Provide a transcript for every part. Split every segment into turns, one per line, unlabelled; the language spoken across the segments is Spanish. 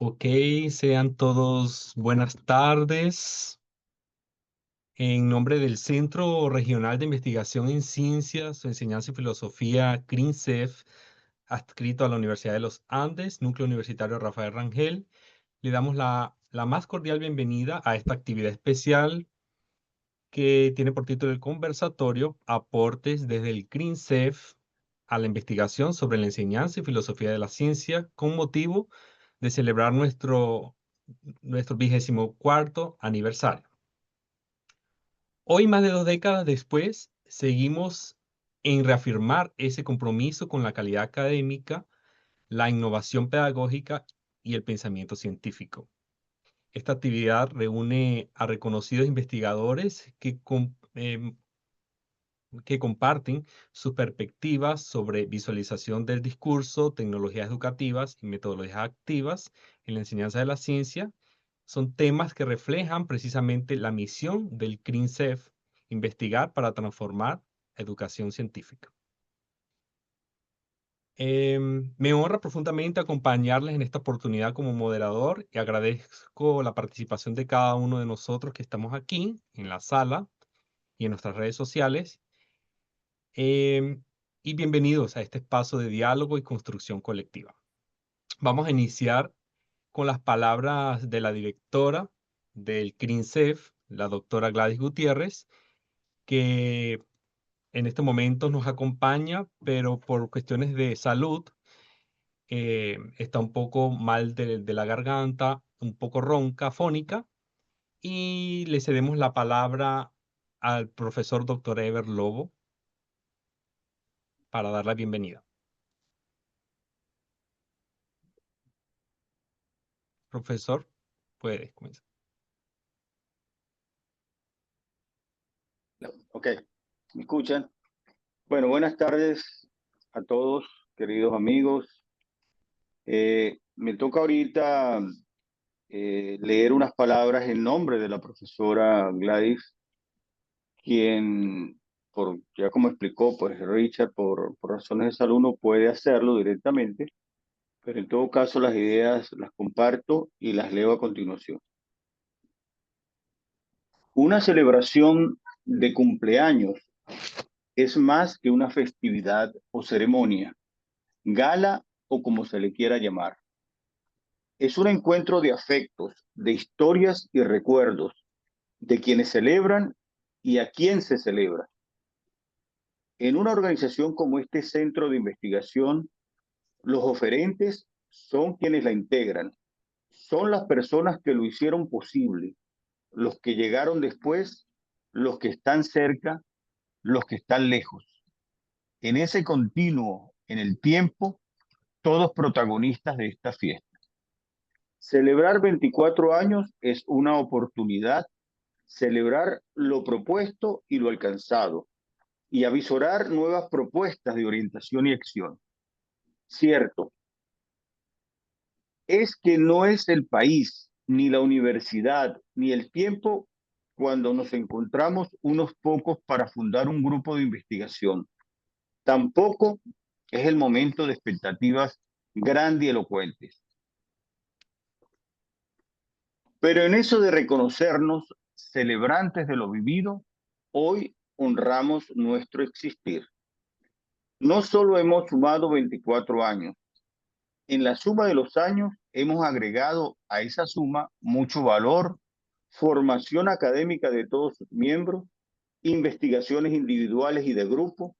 Ok, sean todos buenas tardes. En nombre del Centro Regional de Investigación en Ciencias, Enseñanza y Filosofía, CRINCEF, adscrito a la Universidad de los Andes, Núcleo Universitario Rafael Rangel, le damos la más cordial bienvenida a esta actividad especial que tiene por título el conversatorio Aportes desde el CRINCEF a la investigación sobre la enseñanza y filosofía de la ciencia, con motivo de celebrar nuestro 24º aniversario. Hoy, más de 2 décadas después, seguimos en reafirmar ese compromiso con la calidad académica, la innovación pedagógica y el pensamiento científico. Esta actividad reúne a reconocidos investigadores que comparten sus perspectivas sobre visualización del discurso, tecnologías educativas y metodologías activas en la enseñanza de la ciencia. Son temas que reflejan precisamente la misión del CRINCEF, investigar para transformar educación científica. Me honra profundamente acompañarles en esta oportunidad como moderador y agradezco la participación de cada uno de nosotros que estamos aquí en la sala y en nuestras redes sociales. Em, y bienvenidos a este espacio de diálogo y construcción colectiva. Vamos a iniciar con las palabras de la directora del CRINCEF, la doctora Gladys Gutiérrez, que en este momento nos acompaña, pero por cuestiones de salud está un poco mal de la garganta, un poco ronca, fónica, y le cedemos la palabra al profesor doctor Ever Lobo para dar la bienvenida. Profesor, puede comenzar.
Ok, ¿me escuchan? Bueno, buenas tardes a todos, queridos amigos. Me toca ahorita leer unas palabras en nombre de la profesora Gladys, quien, ya como explicó, pues Richard, por razones de salud no puede hacerlo directamente, pero en todo caso las ideas las comparto y las leo a continuación. Una celebración de cumpleaños es más que una festividad o ceremonia, gala o como se le quiera llamar. Es un encuentro de afectos, de historias y recuerdos, de quienes celebran y a quién se celebra. En una organización como este centro de investigación, los oferentes son quienes la integran, son las personas que lo hicieron posible, los que llegaron después, los que están cerca, los que están lejos. En ese continuo, en el tiempo, todos protagonistas de esta fiesta. Celebrar 24 años es una oportunidad, celebrar lo propuesto y lo alcanzado, y avisorar nuevas propuestas de orientación y acción. Cierto, es que no es el país, ni la universidad, ni el tiempo cuando nos encontramos unos pocos para fundar un grupo de investigación. Tampoco es el momento de expectativas grandilocuentes. Pero en eso de reconocernos celebrantes de lo vivido, hoy honramos nuestro existir. No solo hemos sumado 24 años, en la suma de los años hemos agregado a esa suma mucho valor, formación académica de todos sus miembros, investigaciones individuales y de grupo,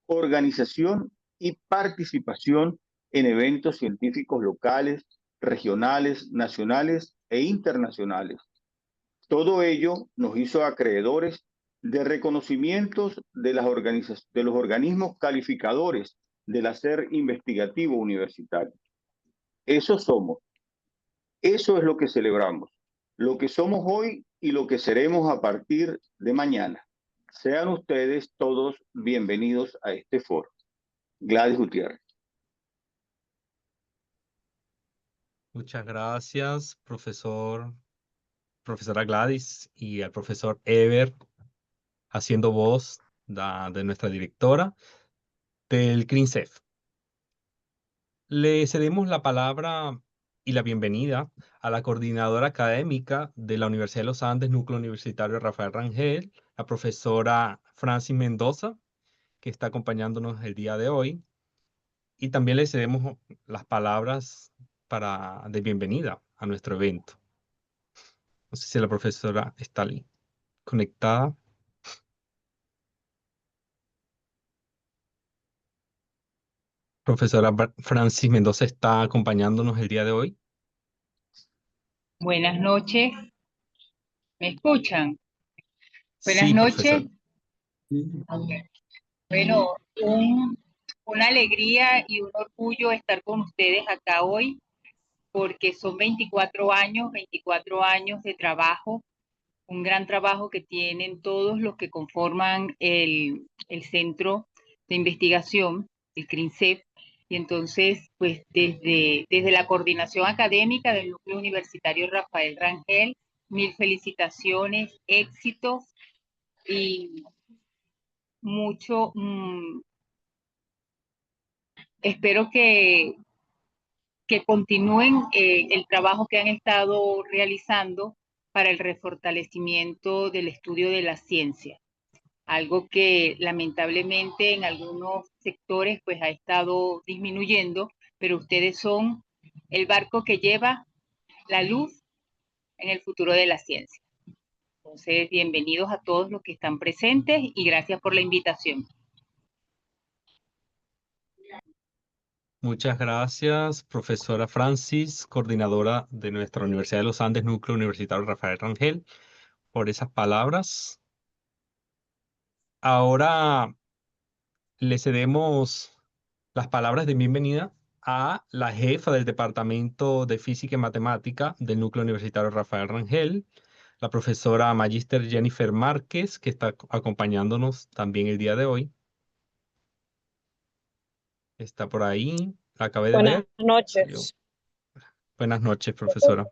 organización y participación en eventos científicos locales, regionales, nacionales e internacionales. Todo ello nos hizo acreedores de reconocimientos de los organismos calificadores del hacer investigativo universitario. Eso somos, eso es lo que celebramos, lo que somos hoy y lo que seremos a partir de mañana. Sean ustedes todos bienvenidos a este foro. Gladys Gutiérrez.
Muchas gracias, profesora Gladys y al profesor Ever, haciendo voz de nuestra directora del CRINCEF. Le cedemos la palabra y la bienvenida a la coordinadora académica de la Universidad de los Andes, Núcleo Universitario Rafael Rangel, la profesora Francis Mendoza, que está acompañándonos el día de hoy. Y también le cedemos las palabras de bienvenida a nuestro evento. No sé si la profesora está conectada. Profesora Francis Mendoza está acompañándonos el día de hoy.
Buenas noches, ¿me escuchan? Buenas
Sí,
noches.
profesor.
Bueno, una alegría y un orgullo estar con ustedes acá hoy, porque son 24 años de trabajo, un gran trabajo que tienen todos los que conforman el Centro de Investigación, el CRINCEP. Y entonces, pues desde la coordinación académica del Núcleo Universitario Rafael Rangel, mil felicitaciones, éxitos y mucho, espero que continúen el trabajo que han estado realizando para el refortalecimiento del estudio de la ciencia, algo que lamentablemente en algunos sectores pues ha estado disminuyendo, pero ustedes son el barco que lleva la luz en el futuro de la ciencia. Entonces, bienvenidos a todos los que están presentes y gracias por la invitación.
Muchas gracias, profesora Francis, coordinadora de nuestra Universidad de los Andes, Núcleo Universitario Rafael Rangel, por esas palabras. Ahora le cedemos las palabras de bienvenida a la jefa del Departamento de Física y Matemática del Núcleo Universitario Rafael Rangel, la profesora Magíster Jennifer Márquez, que está acompañándonos también el día de hoy. Está por ahí, la acabé de
Buenas
ver. Salió.
noches.
Buenas noches, profesora.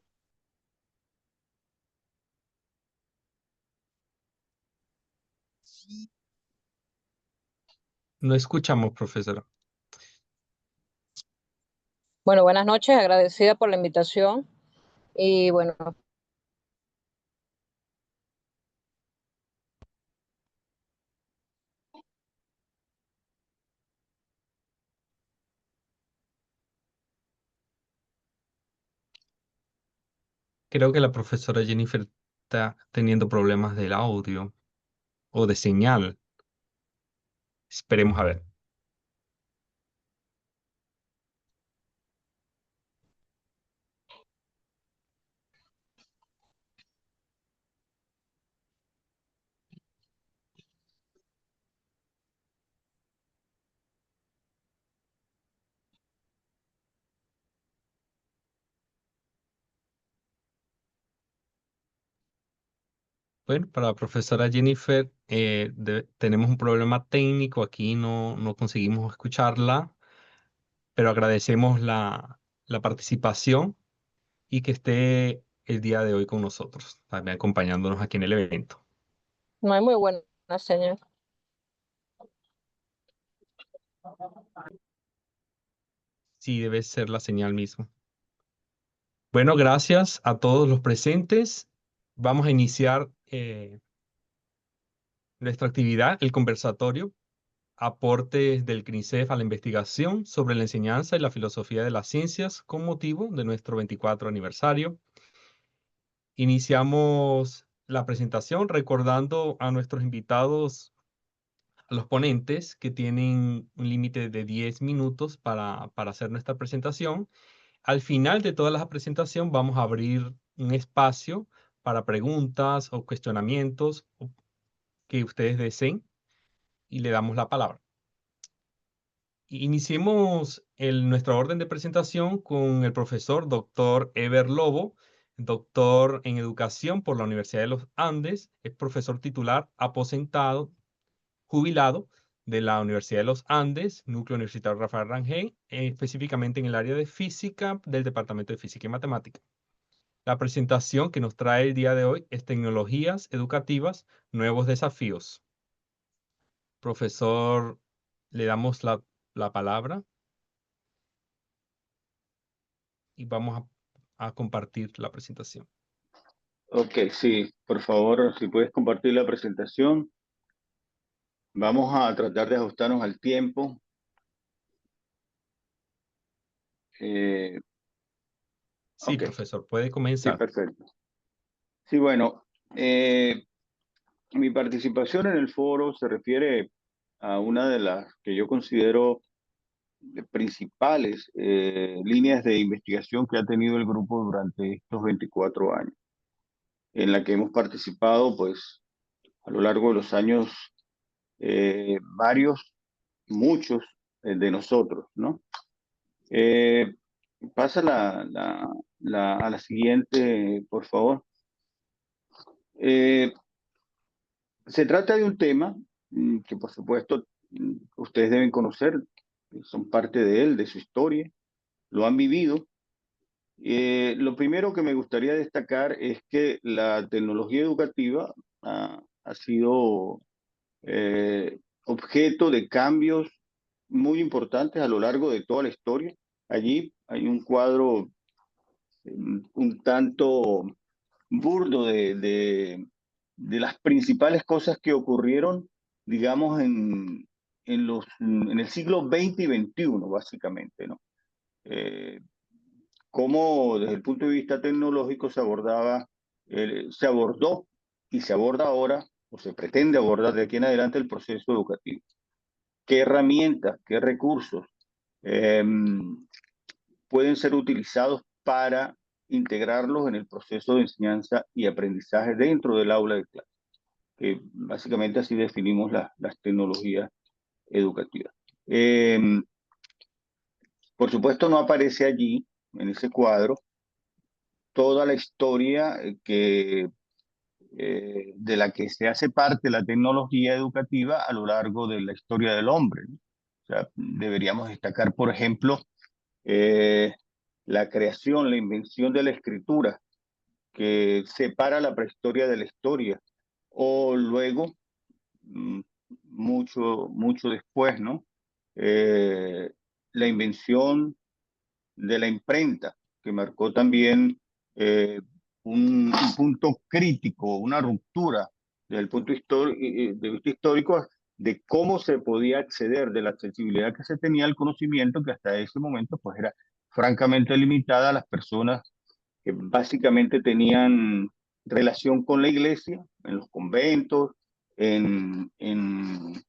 No escuchamos, profesora.
Bueno, buenas noches, agradecida por la invitación. Y bueno,
Creo que la profesora Jennifer está teniendo problemas del audio o de señal. Esperemos a ver. Bueno, para la profesora Jennifer, tenemos un problema técnico aquí, no conseguimos escucharla, pero agradecemos la participación y que esté el día de hoy con nosotros, también acompañándonos aquí en el evento.
no hay muy buena señal.
Sí, debe ser la señal misma. Bueno, gracias a todos los presentes. Vamos a iniciar nuestra actividad, el conversatorio, aportes del CRINCEF a la investigación sobre la enseñanza y la filosofía de las ciencias con motivo de nuestro 24 aniversario. Iniciamos la presentación recordando a nuestros invitados, a los ponentes, que tienen un límite de 10 minutos para hacer nuestra presentación. Al final de toda la presentación vamos a abrir un espacio para preguntas o cuestionamientos que ustedes deseen y le damos la palabra. Iniciemos nuestra orden de presentación con el profesor Dr. Eber Lobo, doctor en educación por la Universidad de los Andes, es profesor titular aposentado, jubilado de la Universidad de los Andes, Núcleo Universitario Rafael Rangel, específicamente en el área de física del Departamento de Física y Matemática. La presentación que nos trae el día de hoy es Tecnologías Educativas, Nuevos Desafíos. Profesor, le damos la palabra y vamos a a compartir la presentación.
Ok, sí, por favor, si puedes compartir la presentación. Vamos a tratar de ajustarnos al tiempo.
Sí,
Ok,
profesor, puede
sí,
comenzar.
perfecto. Sí, bueno, mi participación en el foro se refiere a una de las que yo considero principales líneas de investigación que ha tenido el grupo durante estos 24 años, en la que hemos participado, pues, a lo largo de los años, muchos de nosotros, ¿no? Pasa a la siguiente, por favor. Se trata de un tema que, por supuesto, ustedes deben conocer, son parte de él, de su historia, lo han vivido. Lo primero que me gustaría destacar es que la tecnología educativa ha sido objeto de cambios muy importantes a lo largo de toda la historia. Allí hay un cuadro un tanto burdo de las principales cosas que ocurrieron, digamos, en el siglo XX y XXI, básicamente, ¿no? Cómo desde el punto de vista tecnológico se abordó y se aborda ahora, o se pretende abordar de aquí en adelante el proceso educativo. ¿Qué herramientas, qué recursos eh, pueden ser utilizados para integrarlos en el proceso de enseñanza y aprendizaje dentro del aula de clase? Que básicamente así definimos las tecnologías educativas. Por supuesto, no aparece allí, en ese cuadro, toda la historia de la que se hace parte la tecnología educativa a lo largo de la historia del hombre, ¿no? O sea, deberíamos destacar, por ejemplo, eh, la creación, la invención de la escritura, que separa la prehistoria de la historia, o luego, mm, mucho después, ¿no? Eh, la invención de la imprenta, que marcó también un punto crítico, una ruptura desde el punto de vista histórico de cómo se podía acceder, de la accesibilidad que se tenía al conocimiento, que hasta ese momento pues era francamente limitada a las personas que básicamente tenían relación con la iglesia, en los conventos, en, en,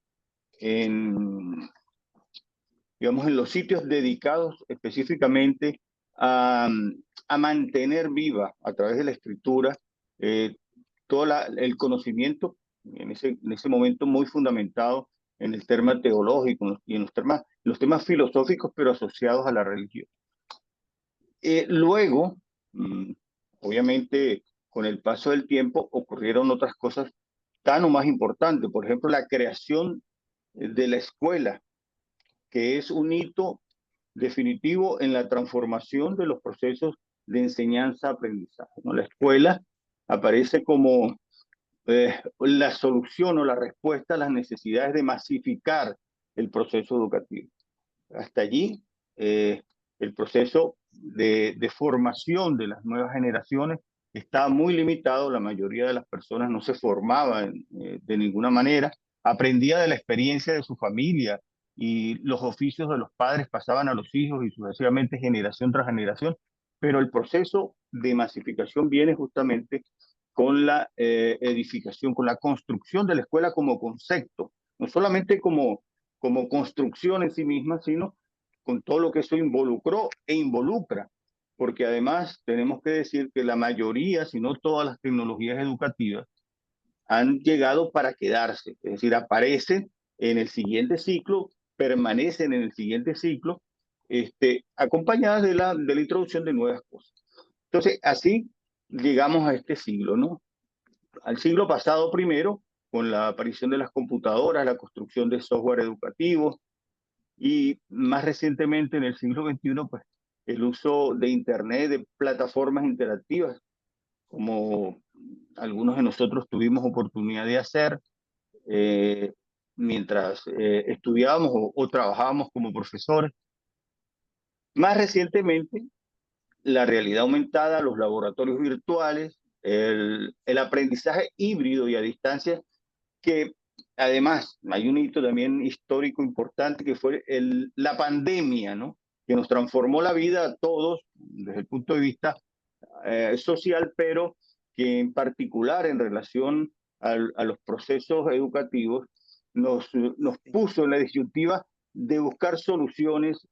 en digamos, en los sitios dedicados específicamente a, a mantener viva a través de la escritura eh, todo el conocimiento, en ese momento muy fundamentado en el tema teológico y en los temas filosóficos, pero asociados a la religión. Luego, obviamente, con el paso del tiempo ocurrieron otras cosas tan o más importantes. Por ejemplo, la creación de la escuela, que es un hito definitivo en la transformación de los procesos de enseñanza-aprendizaje, ¿no? La escuela aparece como la solución o la respuesta a las necesidades de masificar el proceso educativo. Hasta allí, el proceso de formación de las nuevas generaciones está muy limitado. La mayoría de las personas no se formaban de ninguna manera, aprendía de la experiencia de su familia y los oficios de los padres pasaban a los hijos y sucesivamente generación tras generación, pero el proceso de masificación viene justamente con la edificación, con la construcción de la escuela como concepto, no solamente como construcción en sí misma, sino con todo lo que eso involucró e involucra, porque además tenemos que decir que la mayoría, si no todas las tecnologías educativas, han llegado para quedarse, es decir, aparecen en el siguiente ciclo, permanecen en el siguiente ciclo, acompañadas de la introducción de nuevas cosas. Entonces, así llegamos a este siglo, ¿no? Al siglo pasado primero, con la aparición de las computadoras, la construcción de software educativo, y más recientemente en el siglo XXI, pues el uso de Internet, de plataformas interactivas, como algunos de nosotros tuvimos oportunidad de hacer eh, mientras estudiábamos o trabajábamos como profesores. Más recientemente, la realidad aumentada, los laboratorios virtuales, el aprendizaje híbrido y a distancia, que además hay un hito también histórico importante que fue la pandemia, ¿no? Que nos transformó la vida a todos desde el punto de vista social, pero que en particular en relación a los procesos educativos nos puso en la disyuntiva de buscar soluciones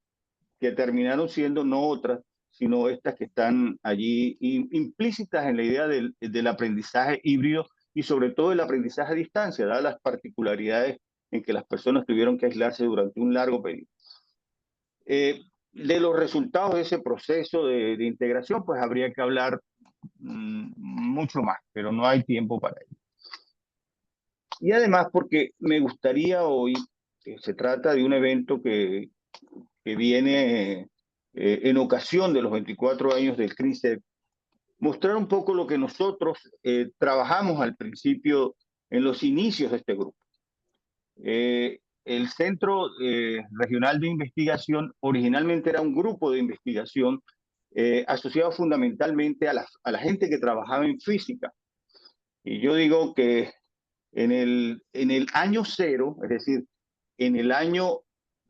que terminaron siendo no otras, sino estas que están allí implícitas en la idea del aprendizaje híbrido y sobre todo el aprendizaje a distancia, dadas las particularidades en que las personas tuvieron que aislarse durante un largo periodo. De los resultados de ese proceso de integración, pues habría que hablar mucho más, pero no hay tiempo para ello. Y además porque me gustaría hoy, que se trata de un evento que viene en ocasión de los 24 años del CRISEP, mostrar un poco lo que nosotros trabajamos al principio, en los inicios de este grupo. El Centro Regional de Investigación originalmente era un grupo de investigación asociado fundamentalmente a la gente que trabajaba en física. Y yo digo que en el año cero, es decir, en el año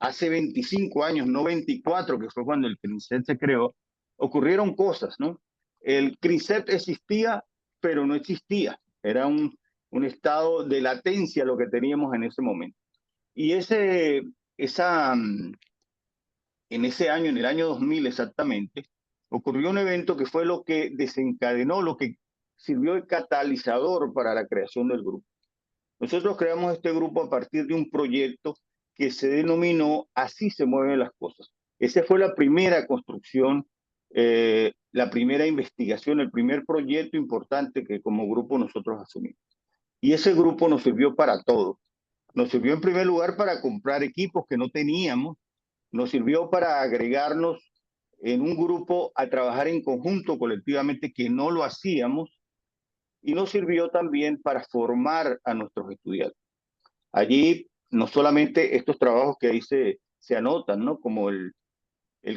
hace 25 años, no 24, que fue cuando el CRISEP se creó, ocurrieron cosas, ¿no? El CRISEP existía, pero no existía. Era un estado de latencia lo que teníamos en ese momento. Y en ese año, en el año 2000 exactamente, ocurrió un evento que fue lo que desencadenó, lo que sirvió de catalizador para la creación del grupo. Nosotros creamos este grupo a partir de un proyecto que se denominó Así se mueven las cosas. Esa fue la primera construcción, la primera investigación, el primer proyecto importante que como grupo nosotros asumimos. Y ese grupo nos sirvió para todo. Nos sirvió en primer lugar para comprar equipos que no teníamos, nos sirvió para agregarnos en un grupo a trabajar en conjunto colectivamente que no lo hacíamos, y nos sirvió también para formar a nuestros estudiantes. Allí no solamente estos trabajos que ahí se anotan, ¿no? Como el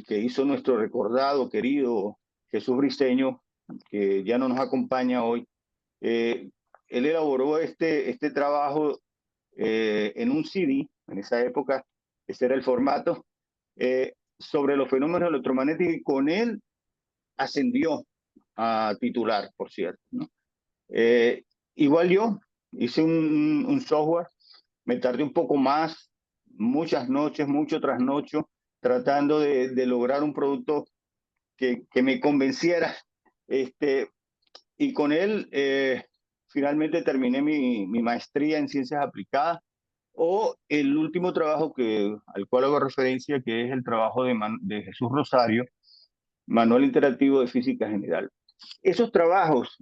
que hizo nuestro recordado, querido Jesús Briceño, que ya no nos acompaña hoy. Él elaboró este trabajo en un CD, en esa época, ese era el formato, sobre los fenómenos electromagnéticos, y con él ascendió a titular, por cierto, ¿no? Igual yo hice un software, me tardé un poco más, muchas noches, mucho trasnocho, tratando de lograr un producto que me convenciera, y con él finalmente terminé mi maestría en ciencias aplicadas, o el último trabajo al cual hago referencia, que es el trabajo de Jesús Rosario, Manual Interactivo de Física General. Esos trabajos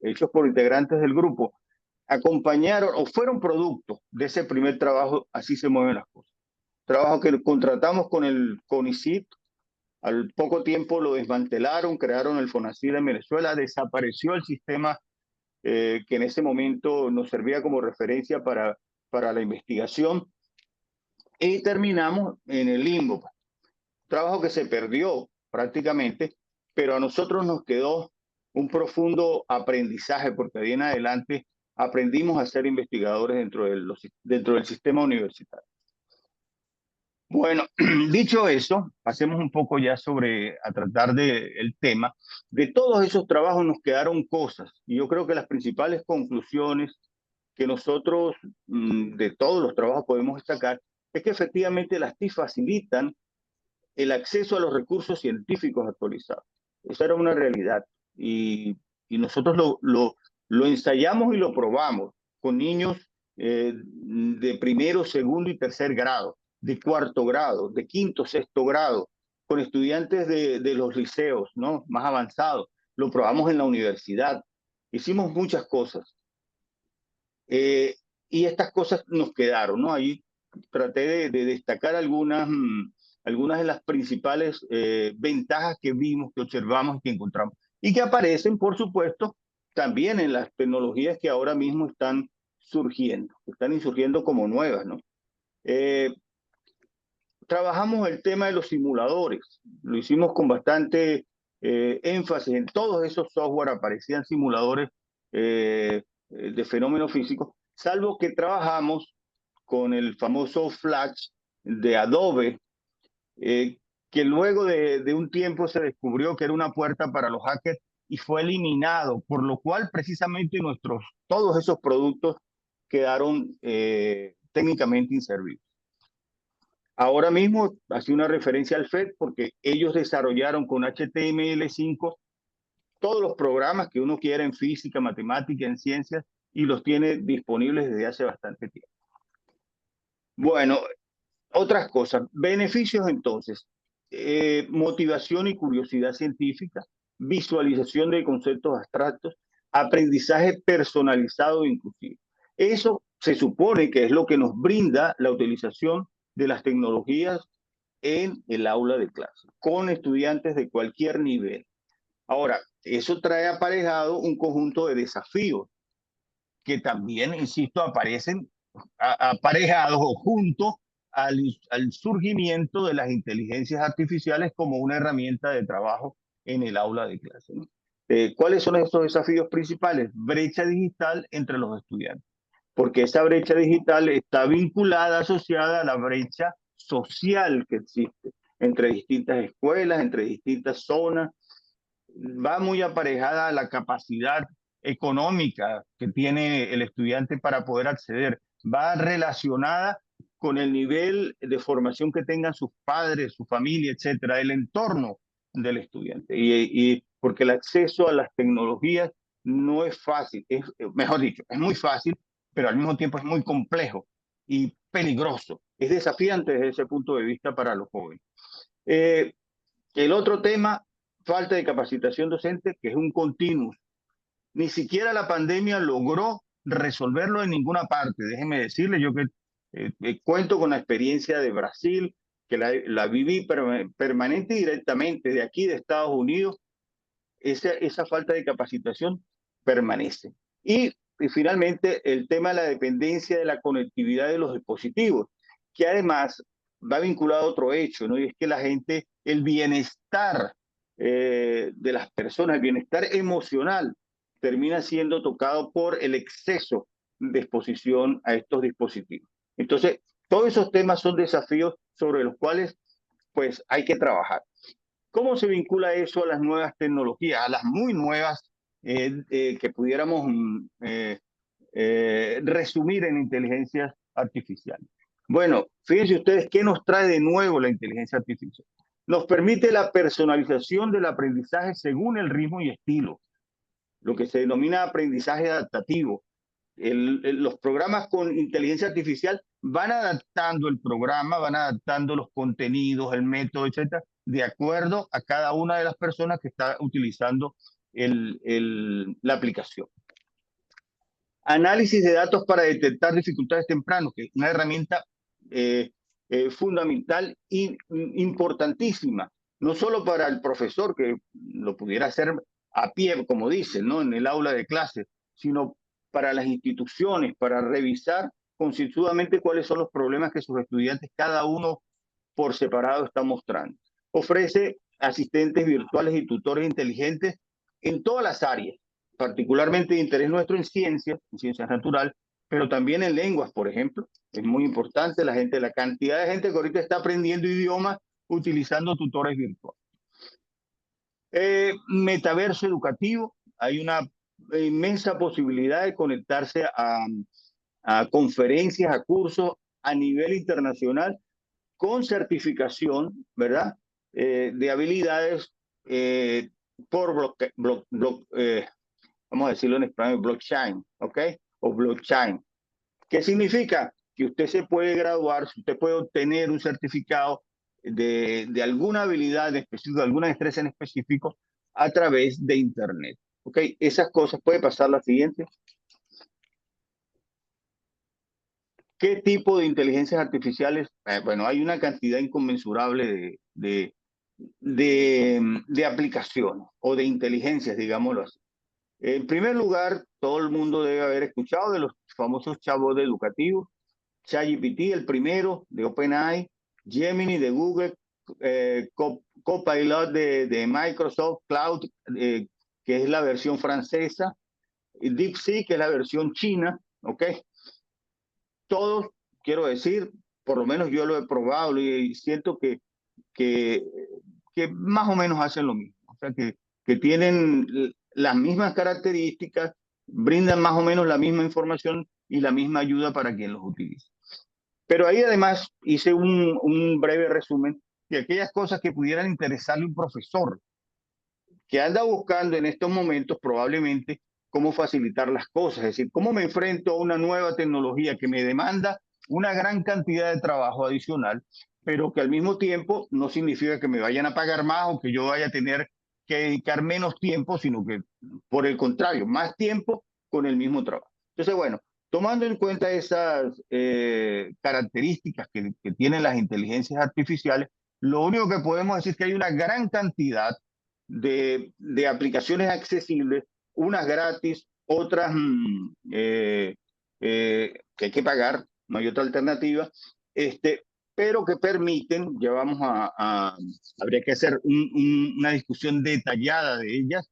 hechos por integrantes del grupo acompañaron o fueron producto de ese primer trabajo, Así se mueven las cosas. Trabajo que contratamos con el CONICYT, al poco tiempo lo desmantelaron, crearon el FONACYT en Venezuela, desapareció el sistema que en ese momento nos servía como referencia para la investigación, y terminamos en el limbo. Trabajo que se perdió prácticamente, pero a nosotros nos quedó un profundo aprendizaje, porque de ahí en adelante aprendimos a ser investigadores dentro del sistema universitario. Bueno, dicho eso, pasemos un poco ya a tratar del tema. De todos esos trabajos nos quedaron cosas, y yo creo que las principales conclusiones que nosotros de todos los trabajos podemos destacar es que efectivamente las TIC facilitan el acceso a los recursos científicos actualizados. Esa era una realidad, y nosotros lo ensayamos y lo probamos con niños de primero, segundo y tercer grado, de cuarto grado, de quinto, sexto grado, con estudiantes de los liceos, ¿no?, más avanzados. Lo probamos en la universidad. Hicimos muchas cosas. Y estas cosas nos quedaron, ¿no? Ahí traté de destacar algunas de las principales ventajas que vimos, que observamos y que encontramos, y que aparecen, por supuesto, también en las tecnologías que ahora mismo están insurgiendo como nuevas, ¿no? Trabajamos el tema de los simuladores, lo hicimos con bastante énfasis en todos esos software, aparecían simuladores de fenómenos físicos, salvo que trabajamos con el famoso Flash de Adobe, que luego de un tiempo se descubrió que era una puerta para los hackers y fue eliminado, por lo cual precisamente todos esos productos quedaron técnicamente inservibles. Ahora mismo hace una referencia al FED porque ellos desarrollaron con HTML5 todos los programas que uno quiera en física, matemática, en ciencias, y los tiene disponibles desde hace bastante tiempo. Bueno, otras cosas. Beneficios entonces. Motivación y curiosidad científica, visualización de conceptos abstractos, aprendizaje personalizado inclusive. Eso se supone que es lo que nos brinda la utilización de las tecnologías en el aula de clase, con estudiantes de cualquier nivel. Ahora, eso trae aparejado un conjunto de desafíos que también, insisto, aparecen aparejados o junto al surgimiento de las inteligencias artificiales como una herramienta de trabajo en el aula de clase, ¿no? ¿Cuáles son estos desafíos principales? Brecha digital entre los estudiantes, porque esa brecha digital está vinculada, asociada a la brecha social que existe entre distintas escuelas, entre distintas zonas. Va muy aparejada a la capacidad económica que tiene el estudiante para poder acceder. Va relacionada con el nivel de formación que tengan sus padres, su familia, etcétera, el entorno del estudiante. Y porque el acceso a las tecnologías no es fácil, mejor dicho, es muy fácil, pero al mismo tiempo es muy complejo y peligroso. Es desafiante desde ese punto de vista para los jóvenes. El otro tema, falta de capacitación docente, que es un continuo. Ni siquiera la pandemia logró resolverlo en ninguna parte. Déjeme decirle, yo que cuento con la experiencia de Brasil, que la viví permanente y directamente de aquí, de Estados Unidos, esa falta de capacitación permanece. Y finalmente, el tema de la dependencia de la conectividad de los dispositivos, que además va vinculado a otro hecho, ¿no? Y es que la gente, el bienestar de las personas, el bienestar emocional, termina siendo tocado por el exceso de exposición a estos dispositivos. Entonces, todos esos temas son desafíos sobre los cuales pues hay que trabajar. ¿Cómo se vincula eso a las nuevas tecnologías, a las muy nuevas que pudiéramos resumir en inteligencias artificiales? Bueno, fíjense ustedes qué nos trae de nuevo la inteligencia artificial. Nos permite la personalización del aprendizaje según el ritmo y estilo, lo que se denomina aprendizaje adaptativo. Los programas con inteligencia artificial van adaptando el programa, van adaptando los contenidos, el método, etcétera, de acuerdo a cada una de las personas que está utilizando la aplicación. Análisis de datos para detectar dificultades tempranas, que es una herramienta fundamental e importantísima, no solo para el profesor, que lo pudiera hacer a pie, como dicen, ¿no? En el aula de clase, sino para las instituciones, para revisar concienzudamente cuáles son los problemas que sus estudiantes, cada uno por separado, está mostrando. Ofrece asistentes virtuales y tutores inteligentes en todas las áreas, particularmente de interés nuestro en ciencias naturales, pero también en lenguas, por ejemplo. Es muy importante la cantidad de gente que ahorita está aprendiendo idiomas utilizando tutores virtuales. Metaverso educativo. Hay una inmensa posibilidad de conectarse a conferencias, a cursos a nivel internacional con certificación, ¿verdad? De habilidades por vamos a decirlo en español, blockchain, ¿ok? O blockchain. ¿Qué significa? Que usted se puede graduar, usted puede obtener un certificado de alguna habilidad específica, de alguna destreza en específico a través de Internet. ¿Ok? Esas cosas, puede pasar la siguiente. ¿Qué tipo de inteligencias artificiales? Bueno, hay una cantidad inconmensurable de aplicaciones o de inteligencias, digámoslo así. En primer lugar, todo el mundo debe haber escuchado de los famosos chatbots educativos. ChatGPT, el primero, de OpenAI, Gemini, de Google, Copilot de Microsoft Cloud, que es la versión francesa, y DeepSeek, que es la versión china, ¿ok? Todos, quiero decir, por lo menos yo lo he probado y siento que, que más o menos hacen lo mismo. O sea, que tienen las mismas características, brindan más o menos la misma información y la misma ayuda para quien los utilice. Pero ahí además hice un breve resumen de aquellas cosas que pudieran interesarle a un profesor que anda buscando en estos momentos probablemente cómo facilitar las cosas, es decir, cómo me enfrento a una nueva tecnología que me demanda una gran cantidad de trabajo adicional, pero que al mismo tiempo no significa que me vayan a pagar más o que yo vaya a tener que dedicar menos tiempo, sino que por el contrario, más tiempo con el mismo trabajo. Entonces, bueno, tomando en cuenta esas características que tienen las inteligencias artificiales, lo único que podemos decir es que hay una gran cantidad de aplicaciones accesibles, unas gratis, otras que hay que pagar, no hay otra alternativa, pero que permiten, habría que hacer una discusión detallada de ellas,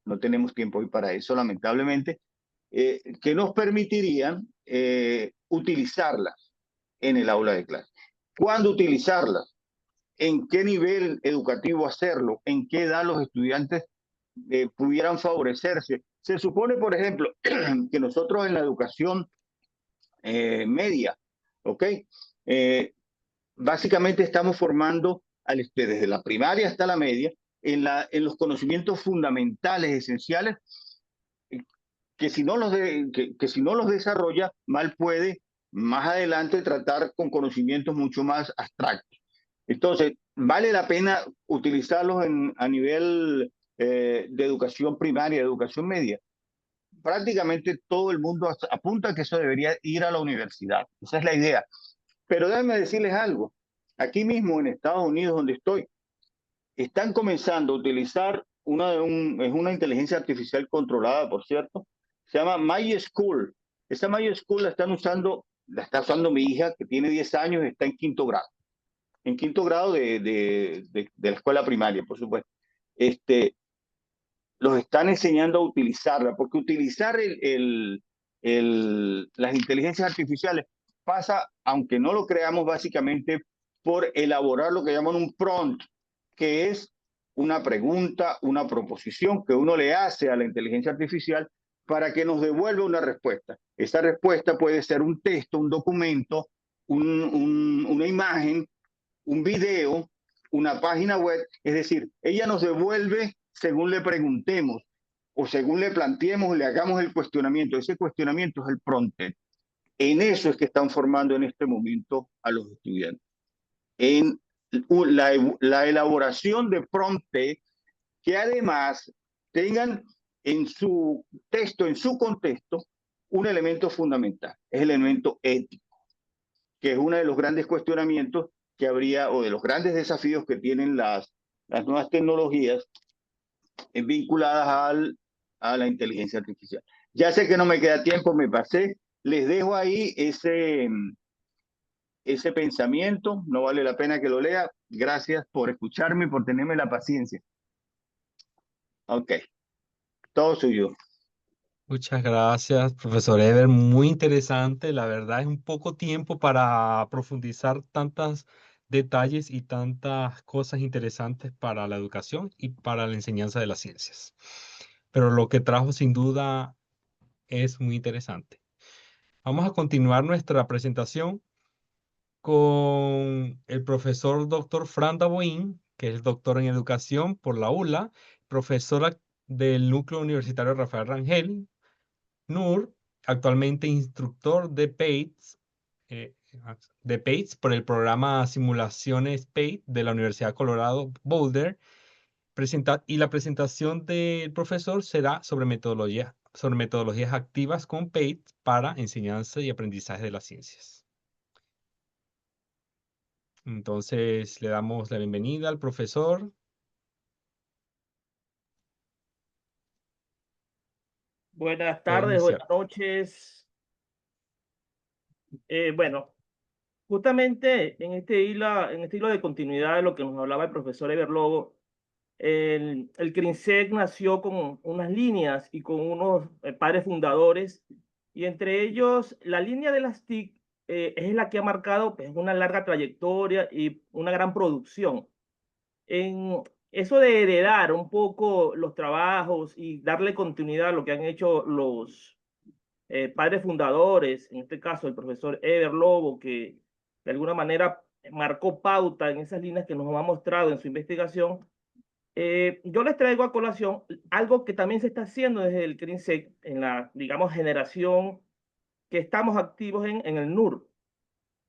no tenemos tiempo hoy para eso, lamentablemente, que nos permitirían utilizarlas en el aula de clase. ¿Cuándo utilizarlas? ¿En qué nivel educativo hacerlo? ¿En qué edad los estudiantes pudieran favorecerse? Se supone, por ejemplo, que nosotros en la educación media, ¿ok? Básicamente estamos formando desde la primaria hasta la media en los conocimientos fundamentales, esenciales, que si no los desarrolla, mal puede más adelante tratar con conocimientos mucho más abstractos. Entonces, vale la pena utilizarlos a nivel de educación primaria, de educación media. Prácticamente todo el mundo apunta a que eso debería ir a la universidad. Esa es la idea. Pero déjenme decirles algo. Aquí mismo en Estados Unidos, donde estoy, están comenzando a utilizar es una inteligencia artificial controlada, por cierto. Se llama My School. Esa My School la está usando mi hija, que tiene 10 años, está en quinto grado. En quinto grado de la escuela primaria, por supuesto. Los están enseñando a utilizarla, porque utilizar las inteligencias artificiales pasa, aunque no lo creamos, básicamente por elaborar lo que llaman un prompt, que es una pregunta, una proposición que uno le hace a la inteligencia artificial para que nos devuelva una respuesta. Esa respuesta puede ser un texto, un documento, una imagen, un video, una página web, es decir, ella nos devuelve según le preguntemos o según le planteemos, le hagamos el cuestionamiento. Ese cuestionamiento es el prompt. En eso es que están formando en este momento a los estudiantes. En la elaboración de prompt que además tengan en su texto, en su contexto, un elemento fundamental, es el elemento ético, que es uno de los grandes cuestionamientos que habría, o de los grandes desafíos que tienen las nuevas tecnologías vinculadas a la inteligencia artificial. Ya sé que no me queda tiempo, me pasé. Les dejo ahí ese pensamiento, no vale la pena que lo lea. Gracias por escucharme y por tenerme la paciencia. Ok, todo suyo.
Muchas gracias, profesor Eber. Muy interesante. La verdad es un poco tiempo para profundizar tantos detalles y tantas cosas interesantes para la educación y para la enseñanza de las ciencias. Pero lo que trajo sin duda es muy interesante. Vamos a continuar nuestra presentación con el profesor doctor Fran Daboín, que es doctor en educación por la ULA, profesora del Núcleo Universitario Rafael Rangel, NUR, actualmente instructor eh, de PATES por el programa Simulaciones PATE de la Universidad de Colorado Boulder. Y la presentación del profesor será sobre metodologías activas con PATES para enseñanza y aprendizaje de las ciencias. Entonces, le damos la bienvenida al profesor.
Buenas
Puede
tardes,
iniciar.
buenas noches. Bueno, Justamente en este hilo de continuidad de lo que nos hablaba el profesor Eber Lobo, el CRINSEC nació con unas líneas y con unos padres fundadores, y entre ellos la línea de las TIC es la que ha marcado pues, una larga trayectoria y una gran producción. En eso de heredar un poco los trabajos y darle continuidad a lo que han hecho los padres fundadores, en este caso el profesor Eber Lobo, que de alguna manera marcó pauta en esas líneas que nos ha mostrado en su investigación. Yo les traigo a colación algo que también se está haciendo desde el CRINSEC en la, digamos, generación que estamos activos en el NUR.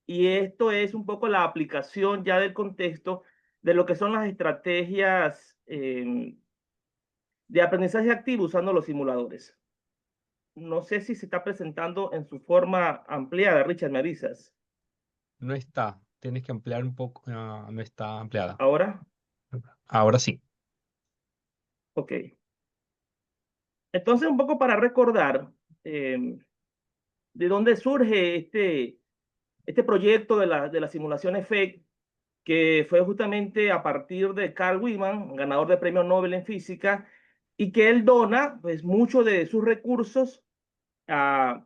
Y esto es un poco la aplicación ya del contexto de lo que son las estrategias de aprendizaje activo usando los simuladores. No sé si se está presentando en su forma ampliada. Richard, ¿me avisas?
No está. Tienes que ampliar un poco. No está ampliada.
¿Ahora?
Ahora sí.
Ok. Entonces, un poco para recordar de dónde surge este proyecto de la simulación EFFECT, que fue justamente a partir de Carl Wieman, ganador de premio Nobel en física, y que él dona pues muchos de sus recursos a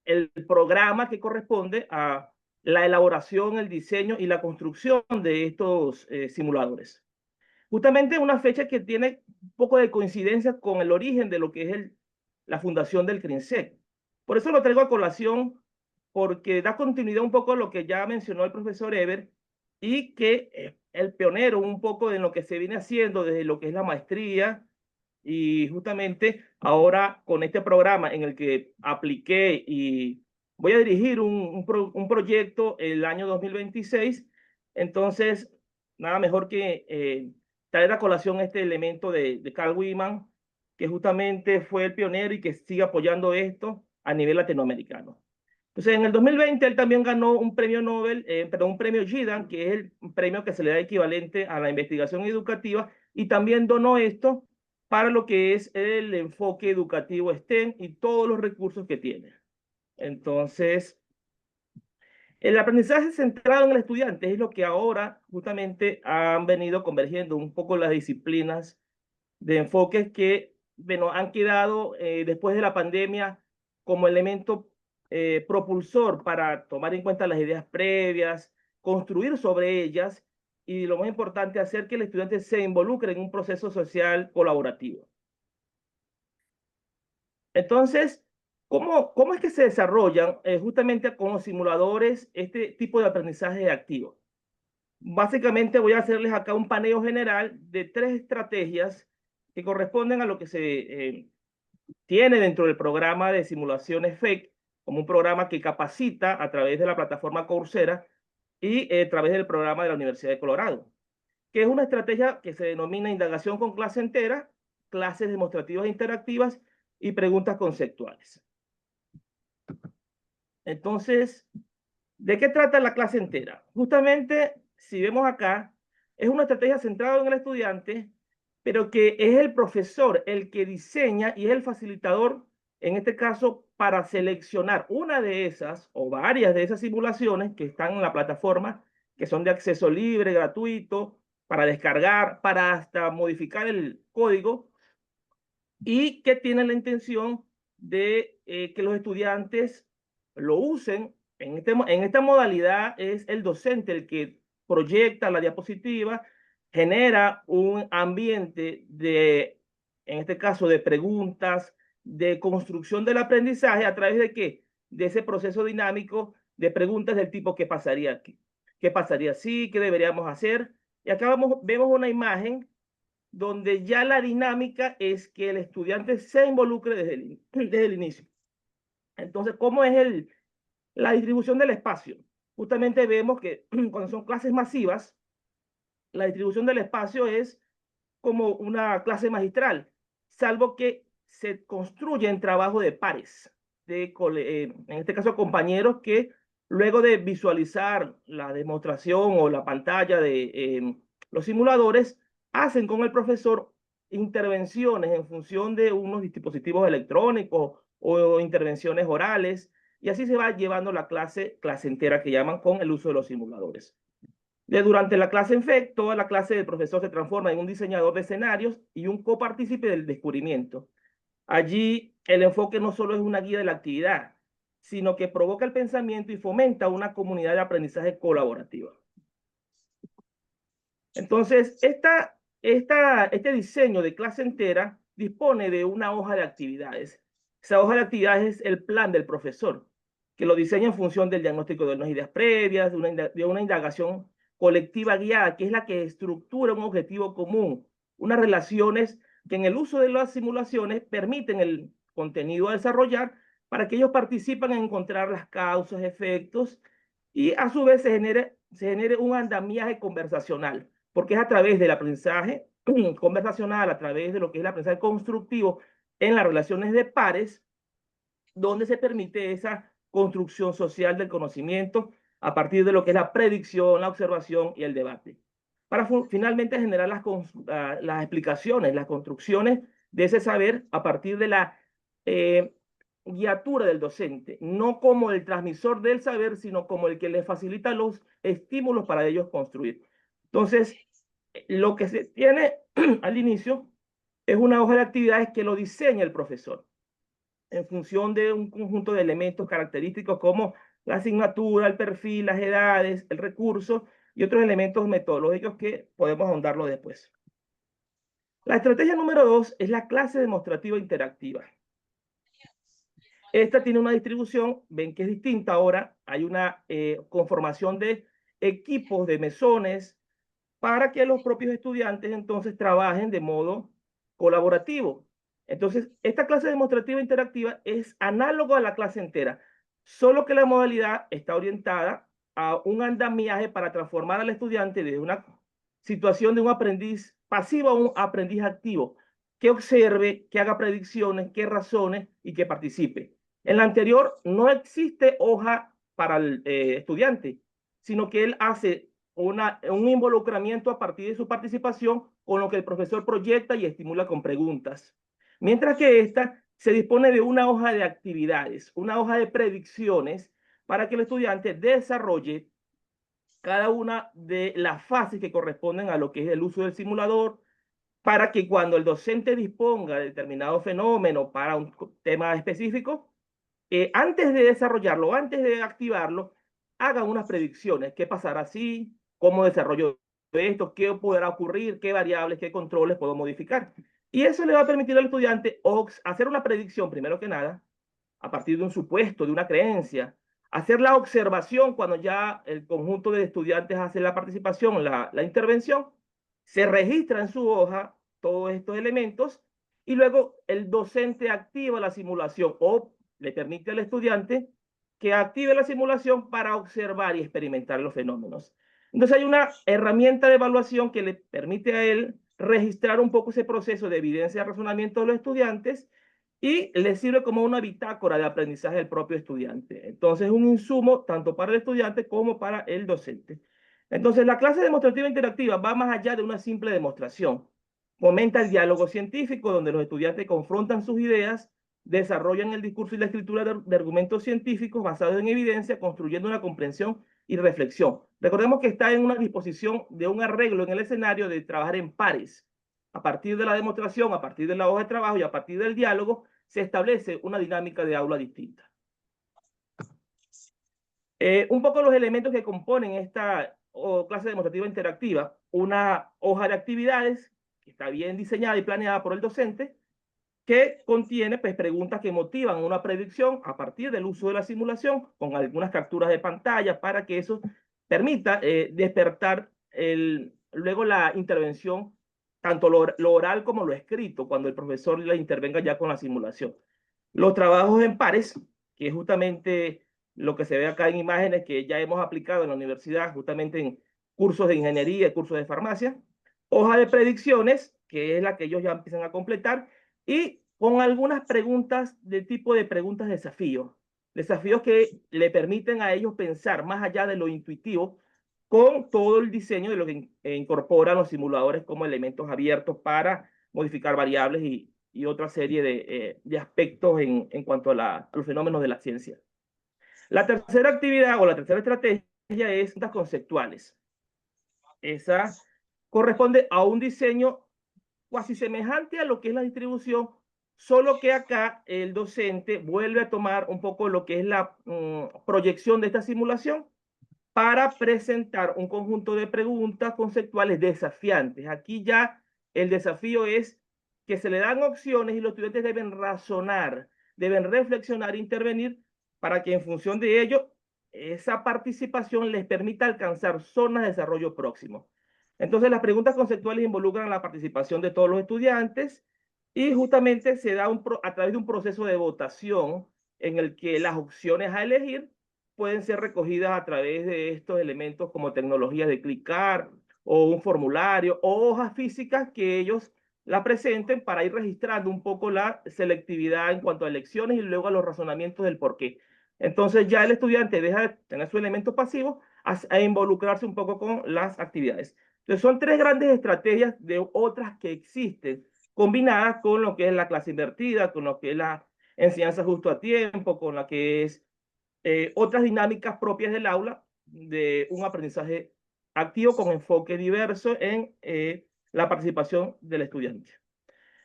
el programa que corresponde a la elaboración, el diseño y la construcción de estos simuladores. Justamente una fecha que tiene un poco de coincidencia con el origen de lo que es la fundación del CRINSEC. Por eso lo traigo a colación, porque da continuidad un poco a lo que ya mencionó el profesor Eber, y que el pionero un poco en lo que se viene haciendo desde lo que es la maestría, y justamente ahora con este programa en el que apliqué y voy a dirigir un proyecto el año 2026. Entonces, nada mejor que traer a colación este elemento de Carl Wieman, que justamente fue el pionero y que sigue apoyando esto a nivel latinoamericano. Entonces, en el 2020 él también ganó un premio Nobel, perdón, un premio GIDAN, que es el premio que se le da equivalente a la investigación educativa, y también donó esto para lo que es el enfoque educativo STEM y todos los recursos que tiene. Entonces, el aprendizaje centrado en el estudiante es lo que ahora justamente han venido convergiendo un poco las disciplinas de enfoques que, bueno, han quedado después de la pandemia como elemento propulsor para tomar en cuenta las ideas previas, construir sobre ellas y, lo más importante, hacer que el estudiante se involucre en un proceso social colaborativo. Entonces, ¿cómo es que se desarrollan justamente con los simuladores este tipo de aprendizaje activo? Básicamente voy a hacerles acá un paneo general de 3 estrategias que corresponden a lo que se tiene dentro del programa de simulación EFFECT, como un programa que capacita a través de la plataforma Coursera y a través del programa de la Universidad de Colorado, que es una estrategia que se denomina indagación con clase entera, clases demostrativas e interactivas y preguntas conceptuales. Entonces, ¿de qué trata la clase entera? Justamente, si vemos acá, es una estrategia centrada en el estudiante, pero que es el profesor el que diseña y es el facilitador, en este caso, para seleccionar una de esas o varias de esas simulaciones que están en la plataforma, que son de acceso libre, gratuito, para descargar, para hasta modificar el código, y que tienen la intención de que los estudiantes lo usen. En esta modalidad es el docente el que proyecta la diapositiva, genera un ambiente de, en este caso, de preguntas, de construcción del aprendizaje a través de qué? De ese proceso dinámico de preguntas del tipo ¿qué pasaría aquí? ¿Qué pasaría si? ¿Qué deberíamos hacer? Y acá vemos una imagen donde ya la dinámica es que el estudiante se involucre desde el inicio. Entonces, ¿cómo es la distribución del espacio? Justamente vemos que cuando son clases masivas, la distribución del espacio es como una clase magistral, salvo que se construye en trabajo de pares, en este caso compañeros que luego de visualizar la demostración o la pantalla de los simuladores, hacen con el profesor intervenciones en función de unos dispositivos electrónicos o intervenciones orales, y así se va llevando la clase entera que llaman con el uso de los simuladores. Durante la clase en FEC, toda la clase del profesor se transforma en un diseñador de escenarios y un copartícipe del descubrimiento. Allí el enfoque no solo es una guía de la actividad, sino que provoca el pensamiento y fomenta una comunidad de aprendizaje colaborativa. Entonces, este diseño de clase entera dispone de una hoja de actividades. Esa hoja de actividades es el plan del profesor, que lo diseña en función del diagnóstico de unas ideas previas, de una indagación colectiva guiada, que es la que estructura un objetivo común, unas relaciones que en el uso de las simulaciones permiten el contenido a desarrollar para que ellos participen en encontrar las causas, efectos, y a su vez se genere un andamiaje conversacional, porque es a través del aprendizaje conversacional, a través de lo que es el aprendizaje constructivo en las relaciones de pares, donde se permite esa construcción social del conocimiento a partir de lo que es la predicción, la observación y el debate, para finalmente generar las explicaciones, las construcciones de ese saber a partir de la guiatura del docente, no como el transmisor del saber, sino como el que le facilita los estímulos para ellos construir. Entonces, lo que se tiene al inicio es una hoja de actividades que lo diseña el profesor en función de un conjunto de elementos característicos como la asignatura, el perfil, las edades, el recurso y otros elementos metodológicos que podemos ahondarlo después. La estrategia número 2 es la clase demostrativa interactiva. Esta tiene una distribución, ven que es distinta ahora, hay una conformación de equipos, de mesones, para que los propios estudiantes entonces trabajen de modo colaborativo. Entonces, esta clase demostrativa interactiva es análogo a la clase entera, solo que la modalidad está orientada a un andamiaje para transformar al estudiante de una situación de un aprendiz pasivo a un aprendiz activo, que observe, que haga predicciones, que razone y que participe. En la anterior no existe hoja para el estudiante, sino que él hace un involucramiento a partir de su participación con lo que el profesor proyecta y estimula con preguntas. Mientras que esta se dispone de una hoja de actividades, una hoja de predicciones para que el estudiante desarrolle cada una de las fases que corresponden a lo que es el uso del simulador, para que cuando el docente disponga de determinado fenómeno para un tema específico, antes de desarrollarlo, antes de activarlo, hagan unas predicciones. ¿Qué pasará así? ¿Cómo desarrollo esto? ¿Qué podrá ocurrir? ¿Qué variables, qué controles puedo modificar? Y eso le va a permitir al estudiante hacer una predicción, primero que nada, a partir de un supuesto, de una creencia, hacer la observación cuando ya el conjunto de estudiantes hace la participación, la intervención, se registra en su hoja todos estos elementos y luego el docente activa la simulación o le permite al estudiante que active la simulación para observar y experimentar los fenómenos. Entonces hay una herramienta de evaluación que le permite a él registrar un poco ese proceso de evidencia de razonamiento de los estudiantes y le sirve como una bitácora de aprendizaje del propio estudiante. Entonces es un insumo tanto para el estudiante como para el docente. Entonces la clase demostrativa interactiva va más allá de una simple demostración. Fomenta el diálogo científico donde los estudiantes confrontan sus ideas, desarrollan el discurso y la escritura de argumentos científicos basados en evidencia, construyendo una comprensión y reflexión. Recordemos que está en una disposición de un arreglo en el escenario de trabajar en pares. A partir de la demostración, a partir de la hoja de trabajo y a partir del diálogo, se establece una dinámica de aula distinta. Un poco los elementos que componen esta clase demostrativa interactiva: una hoja de actividades que está bien diseñada y planeada por el docente, que contiene pues, preguntas que motivan una predicción a partir del uso de la simulación, con algunas capturas de pantalla para que eso permita despertar luego la intervención, tanto lo oral como lo escrito, cuando el profesor la intervenga ya con la simulación. Los trabajos en pares, que es justamente lo que se ve acá en imágenes que ya hemos aplicado en la universidad, justamente en cursos de ingeniería y cursos de farmacia. Hoja de predicciones, que es la que ellos ya empiezan a completar, y con algunas preguntas de tipo de preguntas desafío. Desafíos que le permiten a ellos pensar más allá de lo intuitivo, con todo el diseño de lo que incorporan los simuladores como elementos abiertos para modificar variables y otra serie de aspectos en cuanto a los fenómenos de la ciencia. La tercera actividad o la tercera estrategia es las conceptuales. Esa corresponde a un diseño casi semejante a lo que es la distribución, solo que acá el docente vuelve a tomar un poco lo que es la proyección de esta simulación para presentar un conjunto de preguntas conceptuales desafiantes. Aquí ya el desafío es que se le dan opciones y los estudiantes deben razonar, deben reflexionar e intervenir para que en función de ello esa participación les permita alcanzar zonas de desarrollo próximo. Entonces las preguntas conceptuales involucran la participación de todos los estudiantes y justamente se da a través de un proceso de votación en el que las opciones a elegir pueden ser recogidas a través de estos elementos como tecnologías de clicar o un formulario o hojas físicas que ellos la presenten para ir registrando un poco la selectividad en cuanto a elecciones y luego a los razonamientos del por qué. Entonces ya el estudiante deja de tener su elemento pasivo a involucrarse un poco con las actividades. Entonces son tres grandes estrategias de otras que existen, combinadas con lo que es la clase invertida, con lo que es la enseñanza justo a tiempo, con la que es otras dinámicas propias del aula de un aprendizaje activo con enfoque diverso en la participación del estudiante.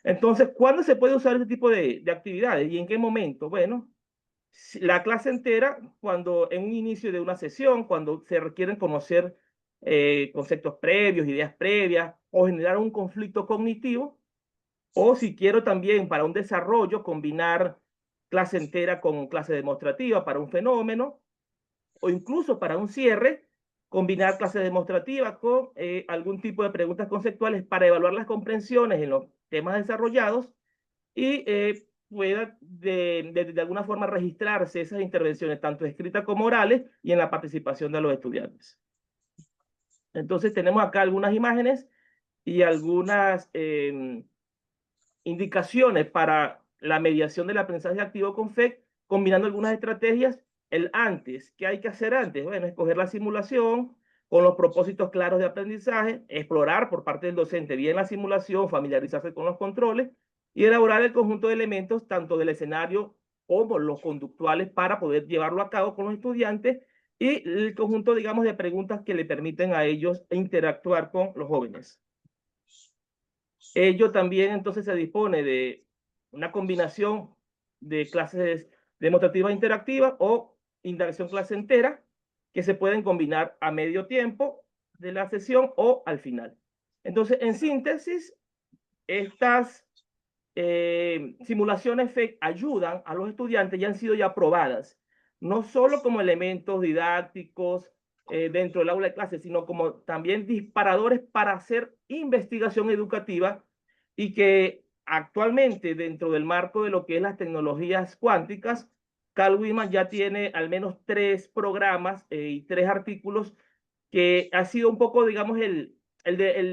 Entonces, ¿cuándo se puede usar este tipo de actividades y en qué momento? Bueno, la clase entera, cuando en un inicio de una sesión, cuando se requieren conocer conceptos previos, ideas previas, o generar un conflicto cognitivo, o si quiero también para un desarrollo combinar clase entera con clase demostrativa para un fenómeno, o incluso para un cierre, combinar clase demostrativa con algún tipo de preguntas conceptuales para evaluar las comprensiones en los temas desarrollados y pueda de alguna forma registrarse esas intervenciones, tanto escritas como orales, y en la participación de los estudiantes. Entonces tenemos acá algunas imágenes y algunas indicaciones para la mediación del aprendizaje activo con FEC, combinando algunas estrategias. El antes, ¿qué hay que hacer antes? Bueno, escoger la simulación con los propósitos claros de aprendizaje, explorar por parte del docente bien la simulación, familiarizarse con los controles y elaborar el conjunto de elementos tanto del escenario como los conductuales para poder llevarlo a cabo con los estudiantes y el conjunto, digamos, de preguntas que le permiten a ellos interactuar con los jóvenes. Ello también entonces se dispone de una combinación de clases demostrativas interactivas o indagación clase entera que se pueden combinar a medio tiempo de la sesión o al final. Entonces, en síntesis, estas simulaciones FEC ayudan a los estudiantes y han sido ya aprobadas, no solo como elementos didácticos dentro del aula de clase, sino como también disparadores para hacer investigación educativa y que actualmente dentro del marco de lo que es las tecnologías cuánticas, Carl Wieman ya tiene al menos 3 programas y 3 artículos que ha sido un poco, digamos, el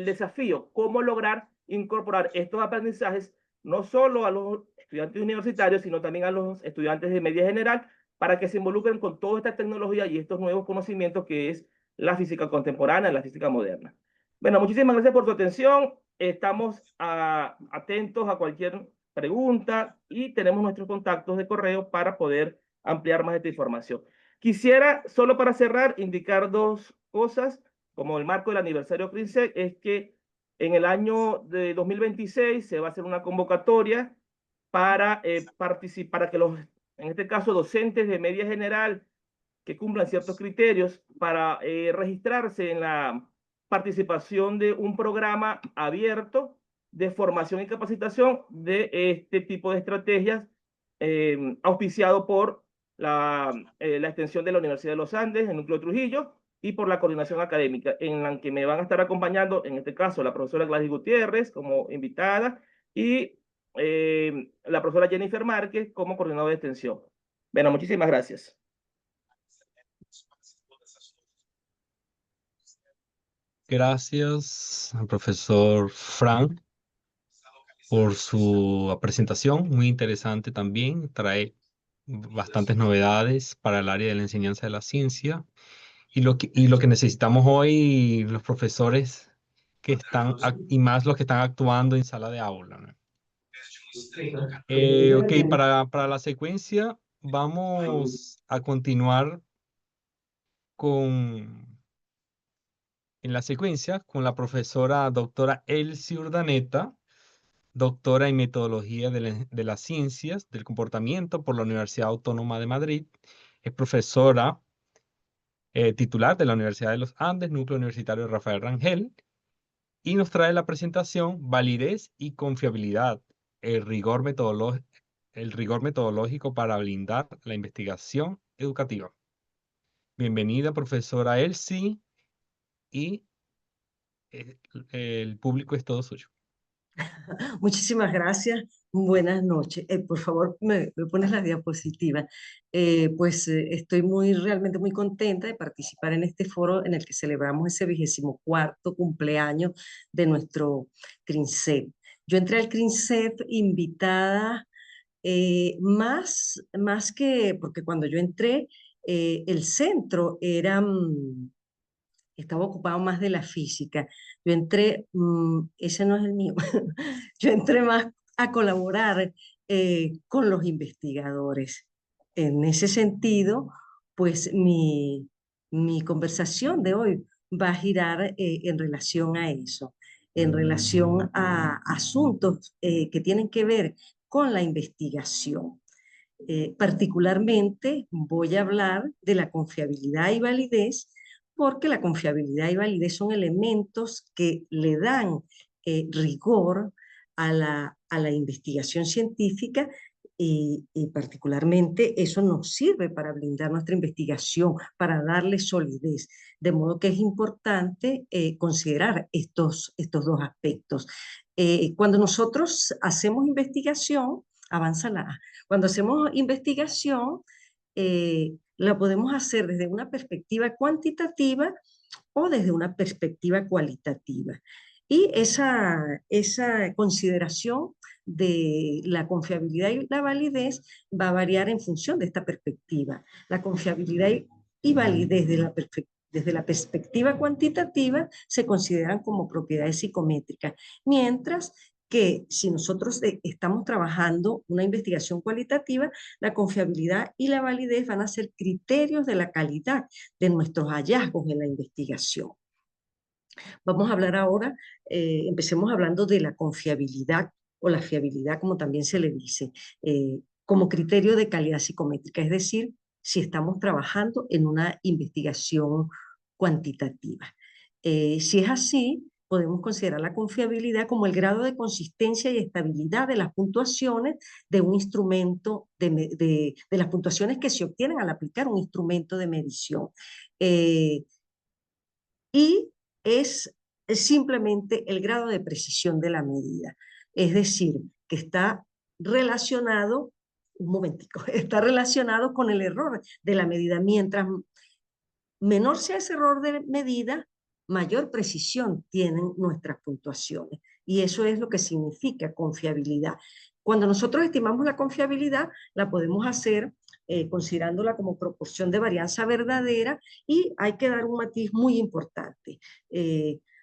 desafío, cómo lograr incorporar estos aprendizajes no solo a los estudiantes universitarios, sino también a los estudiantes de media general, para que se involucren con toda esta tecnología y estos nuevos conocimientos que es la física contemporánea, la física moderna. Bueno, muchísimas gracias por su atención. Estamos atentos a cualquier pregunta y tenemos nuestros contactos de correo para poder ampliar más esta información. Quisiera, solo para cerrar, indicar 2 cosas, como el marco del aniversario CRINSEC, es que en el año de 2026 se va a hacer una convocatoria para participar, que los, en este caso, docentes de media general que cumplan ciertos criterios para registrarse en la participación de un programa abierto de formación y capacitación de este tipo de estrategias auspiciado por la extensión de la Universidad de los Andes, el Núcleo Trujillo, y por la coordinación académica, en la que me van a estar acompañando, en este caso, la profesora Gladys Gutiérrez como invitada y la profesora Jennifer Márquez como coordinadora de extensión. Bueno, muchísimas gracias.
Gracias al profesor Frank por su presentación, muy interesante también, trae bastantes novedades para el área de la enseñanza de la ciencia y lo que necesitamos hoy los profesores que están, y más los que están actuando en sala de aula, ¿no? Ok, para la secuencia vamos a continuar en la secuencia con la profesora doctora Elsie Urdaneta, doctora en Metodología de las Ciencias del Comportamiento por la Universidad Autónoma de Madrid. Es profesora titular de la Universidad de los Andes, Núcleo Universitario Rafael Rangel, y nos trae la presentación Validez y Confiabilidad, el rigor metodológico para blindar la investigación educativa. Bienvenida, profesora Elsie, y el público es todo suyo.
Muchísimas gracias. Buenas noches. Por favor, me pones la diapositiva. Estoy realmente muy contenta de participar en este foro en el que celebramos ese 24º cumpleaños de nuestro CRINCEP. Yo entré al CRINCEP invitada más que, porque cuando yo entré, el centro estaba ocupado más de la física. Yo entré, ese no es el mío, yo entré más a colaborar con los investigadores. En ese sentido, pues mi conversación de hoy va a girar en relación a eso, en relación a asuntos que tienen que ver con la investigación. Particularmente voy a hablar de la confiabilidad y validez, porque la confiabilidad y validez son elementos que le dan rigor a la investigación científica y particularmente eso nos sirve para blindar nuestra investigación, para darle solidez. De modo que es importante considerar estos dos aspectos. Cuando nosotros hacemos investigación, cuando hacemos investigación, la podemos hacer desde una perspectiva cuantitativa o desde una perspectiva cualitativa. Y esa consideración de la confiabilidad y la validez va a variar en función de esta perspectiva. La confiabilidad y validez desde la perspectiva cuantitativa se consideran como propiedades psicométricas, mientras que si nosotros estamos trabajando una investigación cualitativa, la confiabilidad y la validez van a ser criterios de la calidad de nuestros hallazgos en la investigación. Vamos a hablar ahora, empecemos hablando de la confiabilidad o la fiabilidad, como también se le dice, como criterio de calidad psicométrica, es decir, si estamos trabajando en una investigación cuantitativa. Si es así, podemos considerar la confiabilidad como el grado de consistencia y estabilidad de las puntuaciones de un instrumento, de las puntuaciones que se obtienen al aplicar un instrumento de medición. Y es simplemente el grado de precisión de la medida. Es decir, que está relacionado, un momentico, está relacionado con el error de la medida. Mientras menor sea ese error de medida, mayor precisión tienen nuestras puntuaciones. Y eso es lo que significa confiabilidad. Cuando nosotros estimamos la confiabilidad, la podemos hacer considerándola como proporción de varianza verdadera, y hay que dar un matiz muy importante,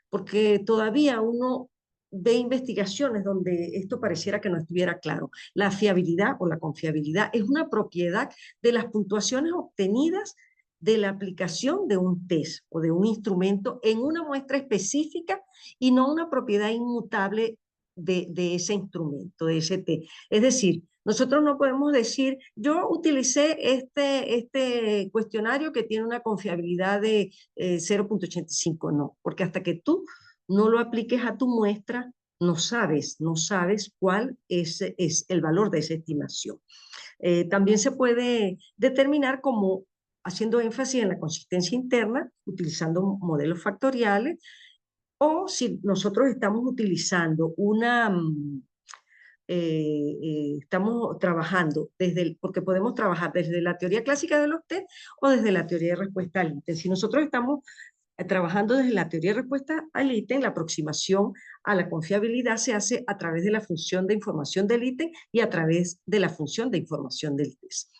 porque todavía uno ve investigaciones donde esto pareciera que no estuviera claro. La fiabilidad o la confiabilidad es una propiedad de las puntuaciones obtenidas de la aplicación de un test o de un instrumento en una muestra específica y no una propiedad inmutable de ese instrumento, de ese test. Es decir, nosotros no podemos decir, yo utilicé este cuestionario que tiene una confiabilidad de 0.85, no, porque hasta que tú no lo apliques a tu muestra, no sabes cuál es el valor de esa estimación. También se puede determinar como haciendo énfasis en la consistencia interna, utilizando modelos factoriales, o si nosotros estamos utilizando estamos trabajando porque podemos trabajar desde la teoría clásica de los test o desde la teoría de respuesta al ítem. Si nosotros estamos trabajando desde la teoría de respuesta al ítem, la aproximación a la confiabilidad se hace a través de la función de información del ítem y a través de la función de información del test.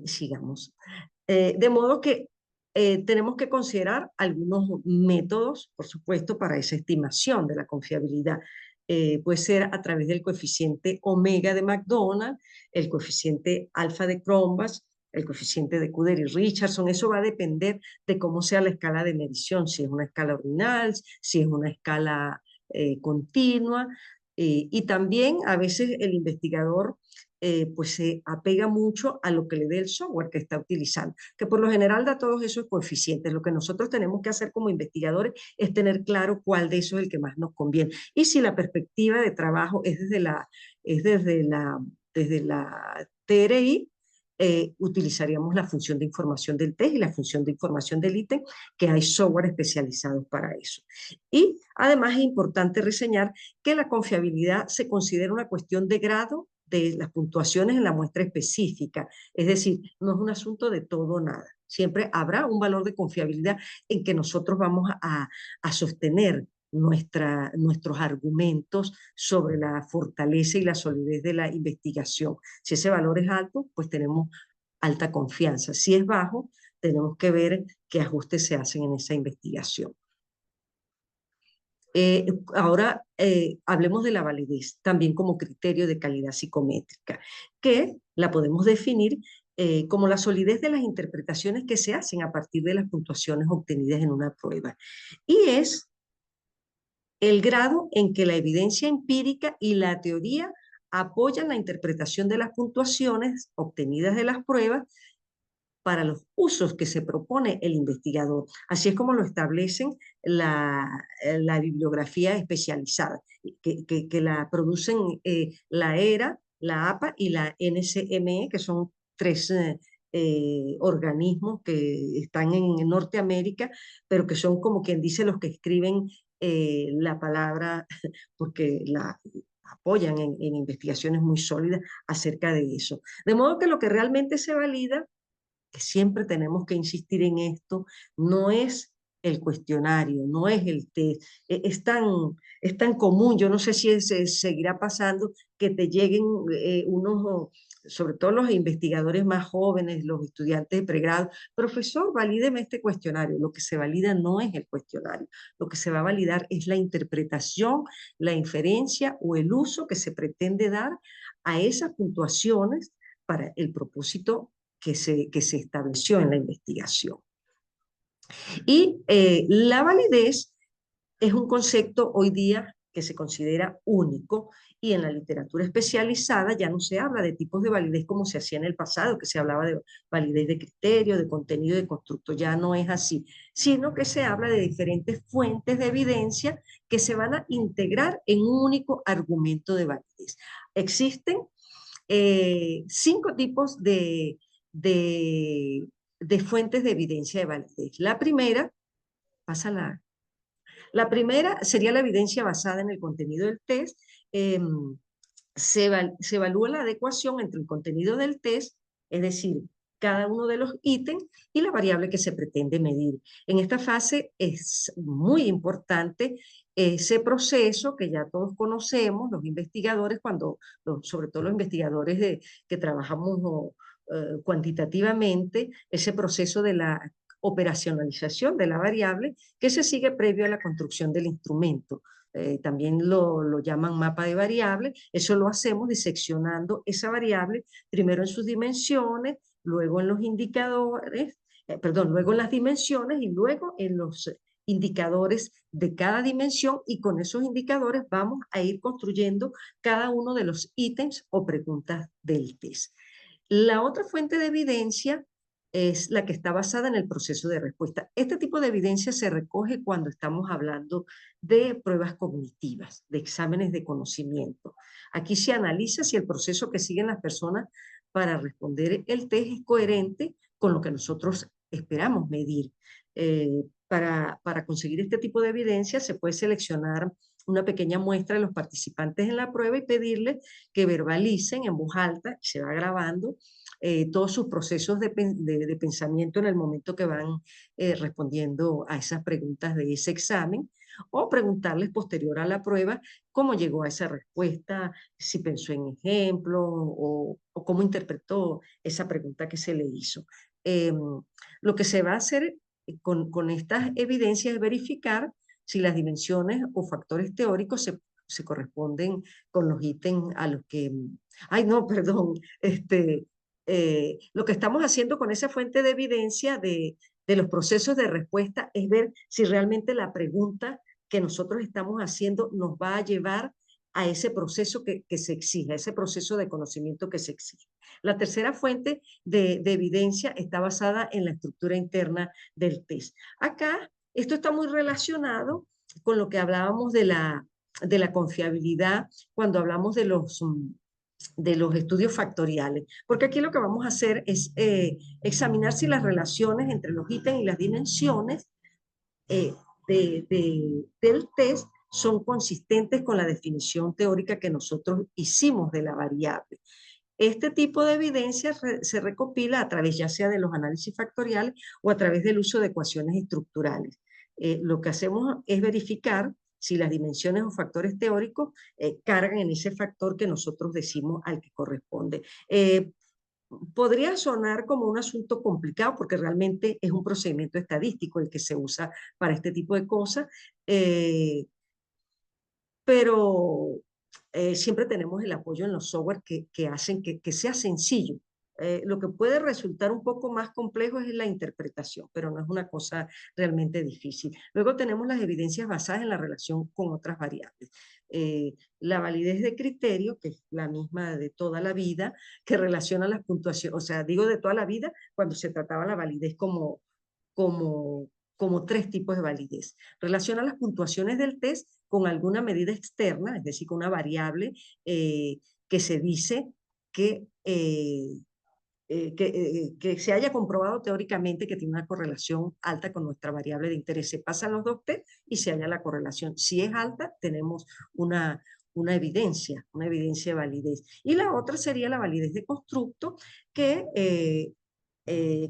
Sigamos. De modo que tenemos que considerar algunos métodos, por supuesto, para esa estimación de la confiabilidad. puede ser a través del coeficiente omega de McDonald, el coeficiente alfa de Cronbach, el coeficiente de Cuder y Richardson. Eso va a depender de cómo sea la escala de medición, si es una escala ordinal, si es una escala continua. Y también a veces el investigador pues se apega mucho a lo que le dé el software que está utilizando, que por lo general da todos esos coeficientes. Lo que nosotros tenemos que hacer como investigadores es tener claro cuál de esos es el que más nos conviene. Y si la perspectiva de trabajo es desde la TRI, utilizaríamos la función de información del test y la función de información del ítem, que hay software especializados para eso. Y además es importante reseñar que la confiabilidad se considera una cuestión de grado de las puntuaciones en la muestra específica. Es decir, no es un asunto de todo o nada. Siempre habrá un valor de confiabilidad en que nosotros vamos a sostener nuestros argumentos sobre la fortaleza y la solidez de la investigación. Si ese valor es alto, pues tenemos alta confianza. Si es bajo, tenemos que ver qué ajustes se hacen en esa investigación. Ahora hablemos de la validez, también como criterio de calidad psicométrica, que la podemos definir como la solidez de las interpretaciones que se hacen a partir de las puntuaciones obtenidas en una prueba. Y es el grado en que la evidencia empírica y la teoría apoyan la interpretación de las puntuaciones obtenidas de las pruebas para los usos que se propone el investigador. Así es como lo establecen la bibliografía especializada, que la producen la ERA, la APA y la NCME, que son tres organismos que están en Norteamérica, pero que son como quien dice los que escriben la palabra, porque la apoyan en investigaciones muy sólidas acerca de eso. De modo que lo que realmente se valida, que siempre tenemos que insistir en esto, no es el cuestionario, no es el test. Es tan común, yo no sé si se seguirá pasando, que te lleguen unos, sobre todo los investigadores más jóvenes, los estudiantes de pregrado: profesor, valídeme este cuestionario. Lo que se valida no es el cuestionario, lo que se va a validar es la interpretación, la inferencia o el uso que se pretende dar a esas puntuaciones para el propósito que se estableció en la investigación. Y la validez es un concepto hoy día que se considera único, y en la literatura especializada ya no se habla de tipos de validez como se hacía en el pasado, que se hablaba de validez de criterio, de contenido, de constructo. Ya no es así, sino que se habla de diferentes fuentes de evidencia que se van a integrar en un único argumento de validez. Existen 5 tipos de fuentes de evidencia de validez. La primera sería la evidencia basada en el contenido del test. Se evalúa la adecuación entre el contenido del test, es decir, cada uno de los ítems, y la variable que se pretende medir. En esta fase es muy importante ese proceso que ya todos conocemos, los investigadores, sobre todo los investigadores que trabajamos cuantitativamente, ese proceso de la operacionalización de la variable que se sigue previo a la construcción del instrumento. También lo llaman mapa de variables. Eso lo hacemos diseccionando esa variable primero en sus dimensiones, luego en los indicadores, luego en las dimensiones y luego en los indicadores de cada dimensión, y con esos indicadores vamos a ir construyendo cada uno de los ítems o preguntas del test. La otra fuente de evidencia es la que está basada en el proceso de respuesta. Este tipo de evidencia se recoge cuando estamos hablando de pruebas cognitivas, de exámenes de conocimiento. Aquí se analiza si el proceso que siguen las personas para responder el test es coherente con lo que nosotros esperamos medir. Para conseguir este tipo de evidencia se puede seleccionar una pequeña muestra de los participantes en la prueba y pedirles que verbalicen en voz alta, y se va grabando, todos sus procesos de pensamiento en el momento que van respondiendo a esas preguntas de ese examen, o preguntarles posterior a la prueba cómo llegó a esa respuesta, si pensó en ejemplo o cómo interpretó esa pregunta que se le hizo. Lo que se va a hacer con estas evidencias es verificar si las dimensiones o factores teóricos se corresponden con los ítems a los que, ay no, perdón, lo que estamos haciendo con esa fuente de evidencia de los procesos de respuesta es ver si realmente la pregunta que nosotros estamos haciendo nos va a llevar a ese proceso que se exige, a ese proceso de conocimiento que se exige. La tercera fuente de evidencia está basada en la estructura interna del test. Acá, esto está muy relacionado con lo que hablábamos de la confiabilidad cuando hablamos de los estudios factoriales, porque aquí lo que vamos a hacer es examinar si las relaciones entre los ítems y las dimensiones del test son consistentes con la definición teórica que nosotros hicimos de la variable. Este tipo de evidencia se recopila a través ya sea de los análisis factoriales o a través del uso de ecuaciones estructurales. Lo que hacemos es verificar si las dimensiones o factores teóricos cargan en ese factor que nosotros decimos al que corresponde. Podría sonar como un asunto complicado porque realmente es un procedimiento estadístico el que se usa para este tipo de cosas, pero siempre tenemos el apoyo en los software que hacen que sea sencillo. Lo que puede resultar un poco más complejo es la interpretación, pero no es una cosa realmente difícil. Luego tenemos las evidencias basadas en la relación con otras variables. La validez de criterio, que es la misma de toda la vida, que relaciona las puntuaciones, o sea, digo de toda la vida cuando se trataba la validez como tres tipos de validez. Relaciona las puntuaciones del test con alguna medida externa, es decir, con una variable que se dice que se haya comprobado teóricamente que tiene una correlación alta con nuestra variable de interés. Se pasan los dos test y se halla la correlación. Si es alta, tenemos una evidencia de validez. Y la otra sería la validez de constructo, que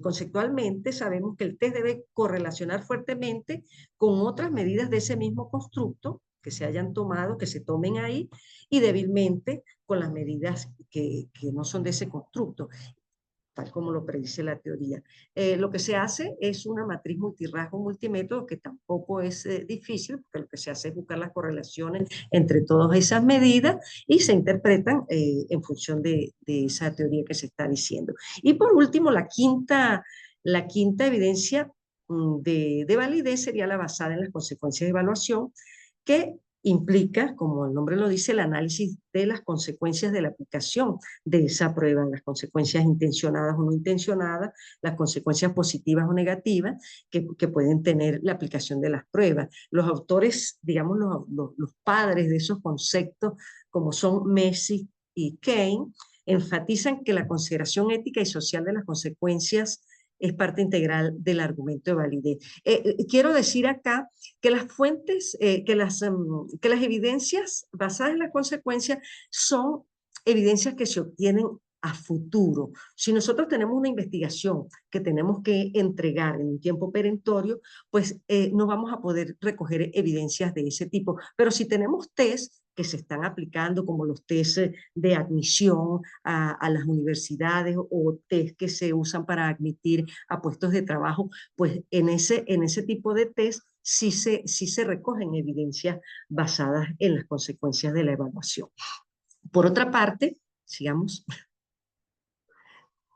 conceptualmente sabemos que el test debe correlacionar fuertemente con otras medidas de ese mismo constructo que se hayan tomado, que se tomen ahí, y débilmente con las medidas que no son de ese constructo, tal como lo predice la teoría. Lo que se hace es una matriz multirrasgo multimétodo, que tampoco es difícil, porque lo que se hace es buscar las correlaciones entre todas esas medidas y se interpretan en función de esa teoría que se está diciendo. Y por último, la quinta evidencia de validez sería la basada en las consecuencias de evaluación, que implica, como el nombre lo dice, el análisis de las consecuencias de la aplicación de esa prueba, las consecuencias intencionadas o no intencionadas, las consecuencias positivas o negativas que pueden tener la aplicación de las pruebas. Los autores, digamos, los padres de esos conceptos, como son Messi y Kane, enfatizan que la consideración ética y social de las consecuencias es parte integral del argumento de validez. Quiero decir acá que las fuentes, que las evidencias basadas en las consecuencias son evidencias que se obtienen a futuro. Si nosotros tenemos una investigación que tenemos que entregar en un tiempo perentorio, pues no vamos a poder recoger evidencias de ese tipo. Pero si tenemos test que se están aplicando, como los test de admisión a las universidades o test que se usan para admitir a puestos de trabajo, pues en ese tipo de test sí se recogen evidencias basadas en las consecuencias de la evaluación. Por otra parte, sigamos,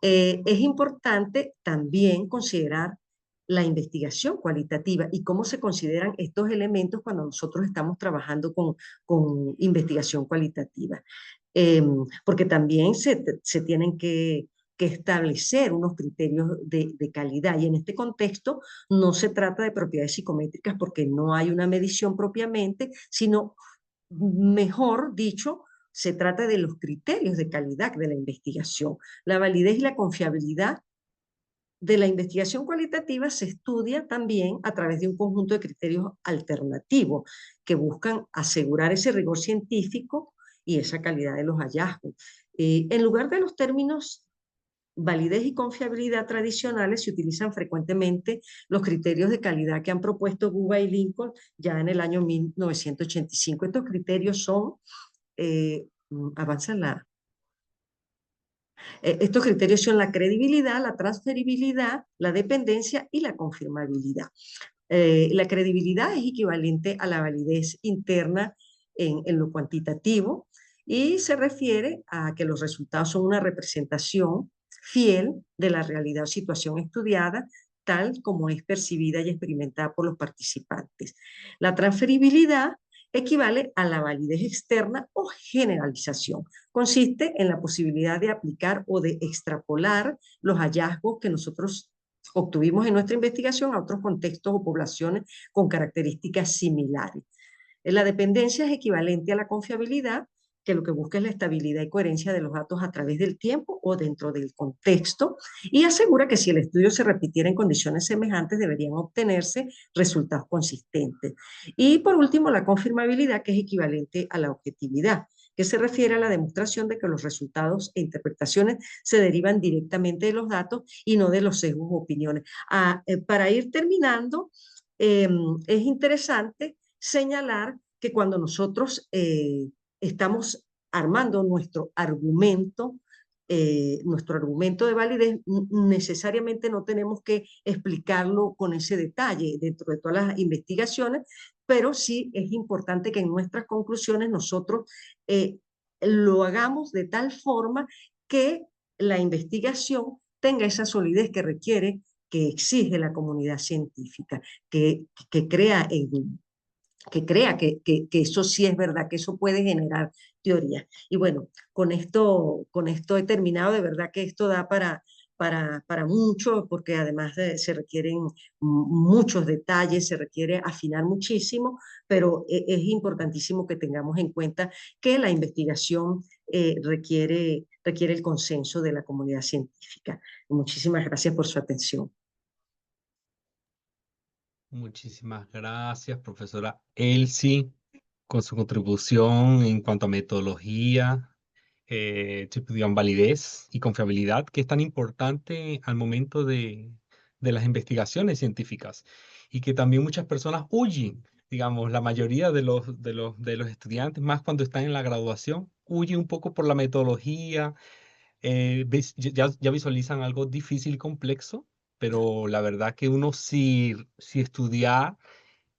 es importante también considerar la investigación cualitativa y cómo se consideran estos elementos cuando nosotros estamos trabajando con investigación cualitativa. Porque también se tienen que establecer unos criterios de calidad, y en este contexto no se trata de propiedades psicométricas porque no hay una medición propiamente, sino, mejor dicho, se trata de los criterios de calidad de la investigación. La validez y la confiabilidad de la investigación cualitativa se estudia también a través de un conjunto de criterios alternativos que buscan asegurar ese rigor científico y esa calidad de los hallazgos. En lugar de los términos validez y confiabilidad tradicionales, se utilizan frecuentemente los criterios de calidad que han propuesto Guba y Lincoln ya en el año 1985. Estos criterios son, estos criterios son la credibilidad, la transferibilidad, la dependencia y la confirmabilidad. La credibilidad es equivalente a la validez interna en lo cuantitativo y se refiere a que los resultados son una representación fiel de la realidad o situación estudiada, tal como es percibida y experimentada por los participantes. La transferibilidad equivale a la validez externa o generalización. Consiste en la posibilidad de aplicar o de extrapolar los hallazgos que nosotros obtuvimos en nuestra investigación a otros contextos o poblaciones con características similares. La dependencia es equivalente a la confiabilidad, que lo que busca es la estabilidad y coherencia de los datos a través del tiempo o dentro del contexto, y asegura que si el estudio se repitiera en condiciones semejantes deberían obtenerse resultados consistentes. Y por último, la confirmabilidad, que es equivalente a la objetividad, que se refiere a la demostración de que los resultados e interpretaciones se derivan directamente de los datos y no de los sesgos o opiniones. Para ir terminando, es interesante señalar que cuando nosotros estamos armando nuestro argumento de validez, necesariamente no tenemos que explicarlo con ese detalle dentro de todas las investigaciones, pero sí es importante que en nuestras conclusiones nosotros lo hagamos de tal forma que la investigación tenga esa solidez que requiere, que exige la comunidad científica, que crea que eso sí es verdad, que eso puede generar teoría. Y bueno, con esto he terminado, de verdad que esto da para mucho, porque además se requieren muchos detalles, se requiere afinar muchísimo, pero es importantísimo que tengamos en cuenta que la investigación requiere el consenso de la comunidad científica. Muchísimas gracias por su atención.
Muchísimas gracias, profesora Elsie, con su contribución en cuanto a metodología, digamos, validez y confiabilidad, que es tan importante al momento de las investigaciones científicas y que también muchas personas huyen. Digamos, la mayoría de los estudiantes, más cuando están en la graduación, huyen un poco por la metodología, ya visualizan algo difícil y complejo, pero la verdad que uno si estudia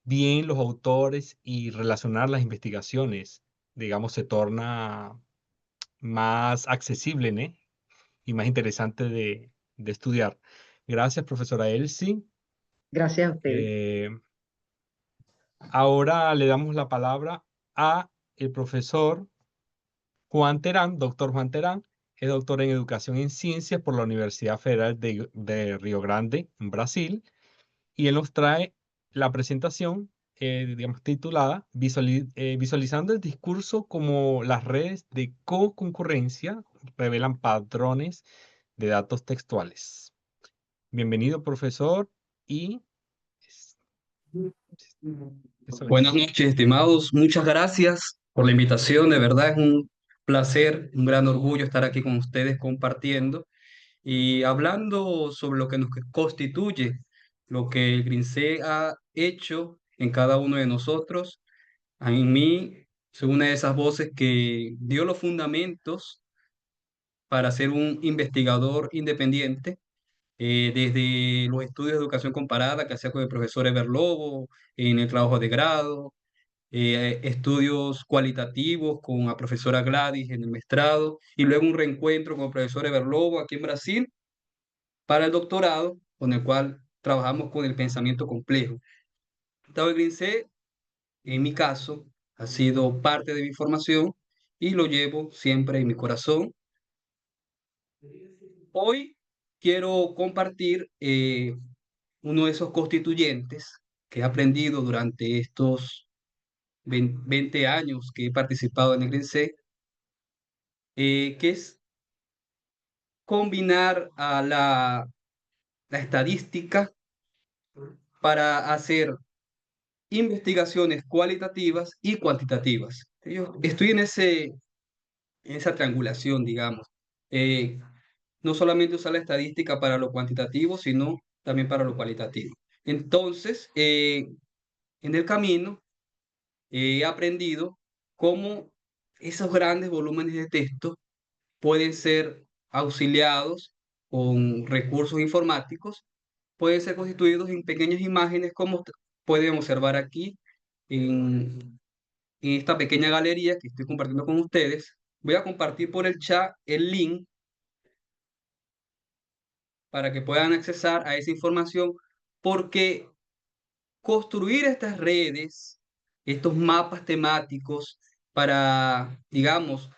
bien los autores y relacionar las investigaciones, digamos, se torna más accesible, ¿no? Y más interesante de estudiar. Gracias, profesora Elsie.
Gracias a ustedes.
Ahora le damos la palabra a el profesor Juan Terán, doctor Juan Terán, es doctor en Educación en Ciencias por la Universidad Federal de Río Grande, en Brasil, y él nos trae la presentación, digamos, titulada Visualizando el discurso como las redes de co-concurrencia revelan patrones de datos textuales. Bienvenido, profesor, y eso
Buenas
es.
noches, estimados. Muchas gracias por la invitación. De verdad es un placer, un gran orgullo estar aquí con ustedes compartiendo y hablando sobre lo que nos constituye, lo que el GRINCE ha hecho en cada uno de nosotros. En mí, soy una de esas voces que dio los fundamentos para ser un investigador independiente, desde los estudios de educación comparada que hacía con el profesor Eber Lobo en el trabajo de grado, estudios cualitativos con la profesora Gladys en el maestrado y luego un reencuentro con el profesor Everlobo aquí en Brasil para el doctorado, con el cual trabajamos con el pensamiento complejo. David Grinze, en mi caso, ha sido parte de mi formación y lo llevo siempre en mi corazón. Hoy quiero compartir uno de esos constituyentes que he aprendido durante estos 20 años que he participado en el GRINCE, que es combinar a la estadística para hacer investigaciones cualitativas y cuantitativas. Yo estoy en esa triangulación, digamos. Eh, no solamente usar la estadística para lo cuantitativo, sino también para lo cualitativo. Entonces, en el camino he aprendido cómo esos grandes volúmenes de texto pueden ser auxiliados con recursos informáticos, pueden ser constituidos en pequeñas imágenes como pueden observar aquí en en esta pequeña galería que estoy compartiendo con ustedes. Voy a compartir por el chat el link para que puedan accesar a esa información, porque construir estas redes, estos mapas temáticos para, digamos,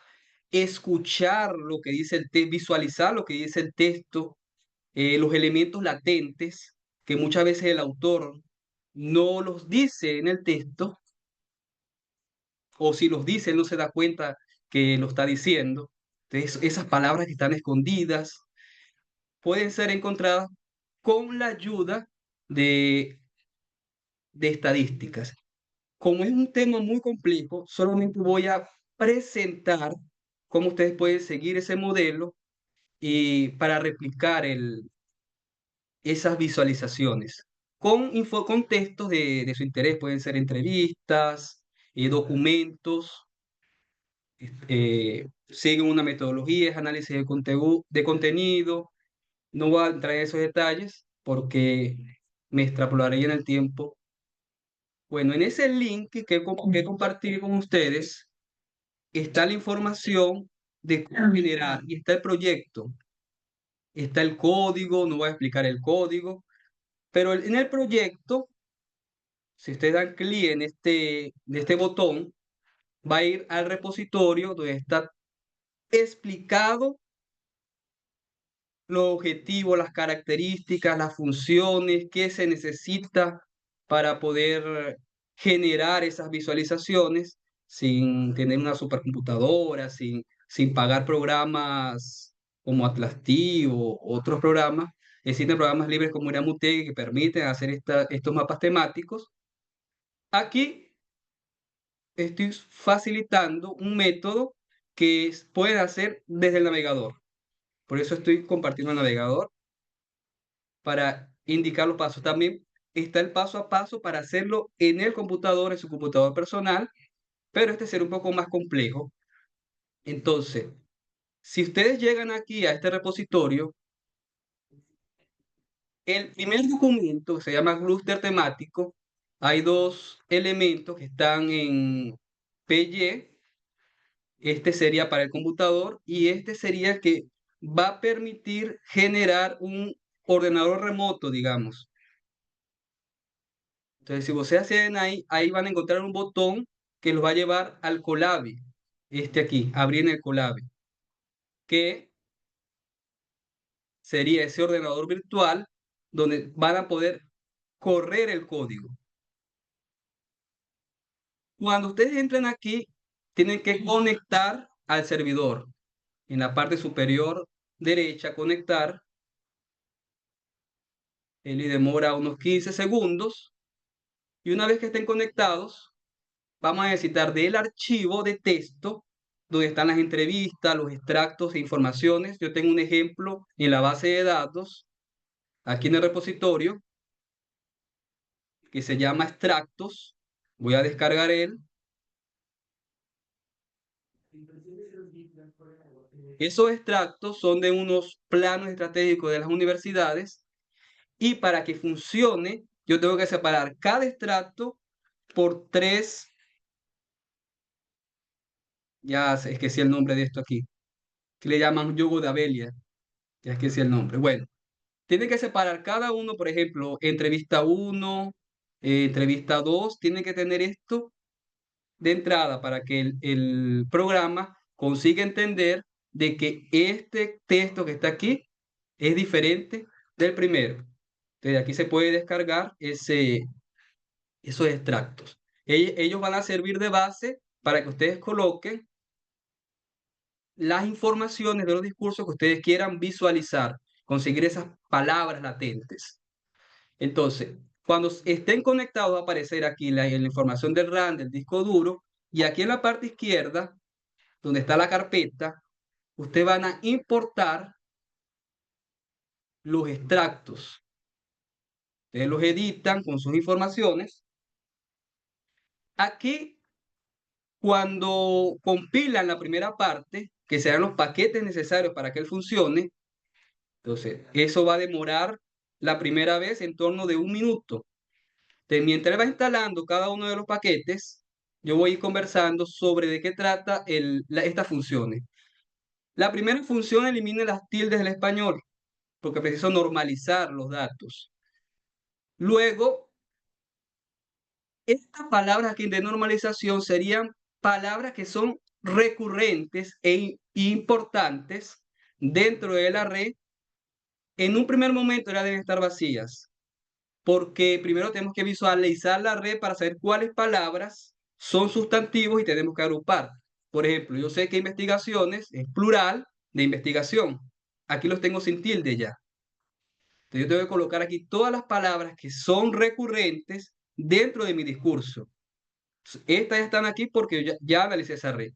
escuchar lo que dice el texto, visualizar lo que dice el texto, los elementos latentes que muchas veces el autor no los dice en el texto, o si los dice, él no se da cuenta que lo está diciendo. Entonces, esas palabras que están escondidas pueden ser encontradas con la ayuda de, de estadísticas. Como es un tema muy complejo, solamente voy a presentar cómo ustedes pueden seguir ese modelo y para replicar esas visualizaciones con textos de su interés. Pueden ser entrevistas, documentos, siguen una metodología, es análisis de contenido. No voy a entrar en esos detalles porque me extrapolaré en el tiempo. Bueno, en ese link que compartí con ustedes está la información de cómo generar y está el proyecto, está el código, no voy a explicar el código, pero en el proyecto, si ustedes dan clic en este botón, va a ir al repositorio donde está explicado los objetivos, las características, las funciones, qué se necesita para poder generar esas visualizaciones sin tener una supercomputadora, sin pagar programas como Atlas-T o otros programas. Existen programas libres como Iramutegi que permiten hacer estos mapas temáticos. Aquí estoy facilitando un método que pueden hacer desde el navegador. Por eso estoy compartiendo el navegador para indicar los pasos. También está el paso a paso para hacerlo en el computador, en su computador personal, pero este será un poco más complejo. Entonces, si ustedes llegan aquí a este repositorio, el primer documento se llama clúster temático. Hay dos elementos que están en PY. Este sería para el computador y este sería el que va a permitir generar un ordenador remoto, digamos. Entonces, si ustedes acceden ahí van a encontrar un botón que los va a llevar al Colab. Este aquí, abrir en el Colab, que sería ese ordenador virtual donde van a poder correr el código. Cuando ustedes entren aquí, tienen que conectar al servidor. En la parte superior derecha, conectar. Él demora unos 15 segundos. Y una vez que estén conectados, vamos a necesitar del archivo de texto donde están las entrevistas, los extractos e informaciones. Yo tengo un ejemplo en la base de datos, aquí en el repositorio, que se llama extractos. Voy a descargar él. Esos extractos son de unos planos estratégicos de las universidades y para que funcione, yo tengo que separar cada extracto por tres. Ya sé, es que sí el nombre de esto aquí, que le llaman yugo de Abelia. Ya es que sí el nombre. Bueno, tiene que separar cada uno, por ejemplo, entrevista 1, entrevista 2, tiene que tener esto de entrada para que el programa consiga entender de que este texto que está aquí es diferente del primero. Entonces aquí se puede descargar esos extractos. Ellos van a servir de base para que ustedes coloquen las informaciones de los discursos que ustedes quieran visualizar, conseguir esas palabras latentes. Entonces, cuando estén conectados va a aparecer aquí la información del RAM, del disco duro, y aquí en la parte izquierda, donde está la carpeta, ustedes van a importar los extractos. Ustedes los editan con sus informaciones. Aquí, cuando compilan la primera parte, que serán los paquetes necesarios para que él funcione, entonces eso va a demorar la primera vez en torno de 1 minuto. Entonces, mientras va instalando cada uno de los paquetes, yo voy a ir conversando sobre de qué trata estas funciones. La primera función elimina las tildes del español, porque preciso normalizar los datos. Luego, estas palabras aquí de normalización serían palabras que son recurrentes e importantes dentro de la red. En un primer momento ya deben estar vacías, porque primero tenemos que visualizar la red para saber cuáles palabras son sustantivos y tenemos que agrupar. Por ejemplo, yo sé que investigaciones es plural de investigación. Aquí los tengo sin tilde ya. Entonces yo tengo que colocar aquí todas las palabras que son recurrentes dentro de mi discurso. Estas están aquí porque ya analicé esa red.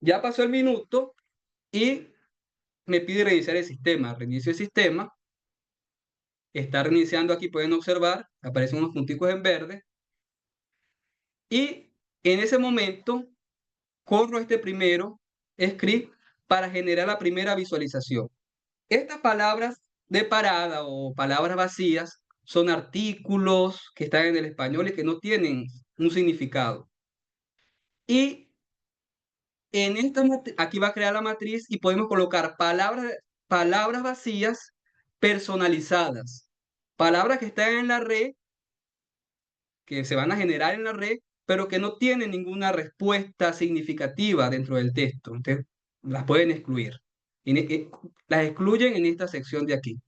Ya pasó el minuto y me pide reiniciar el sistema. Reinicio el sistema. Está reiniciando aquí, pueden observar, aparecen unos punticos en verde. Y en ese momento corro este primero script para generar la primera visualización. Estas palabras de parada o palabras vacías son artículos que están en el español y que no tienen un significado. Y en esta aquí va a crear la matriz y podemos colocar palabras vacías personalizadas. Palabras que están en la red, que se van a generar en la red, pero que no tienen ninguna respuesta significativa dentro del texto. Entonces, las pueden excluir. Las excluyen en esta sección de aquí.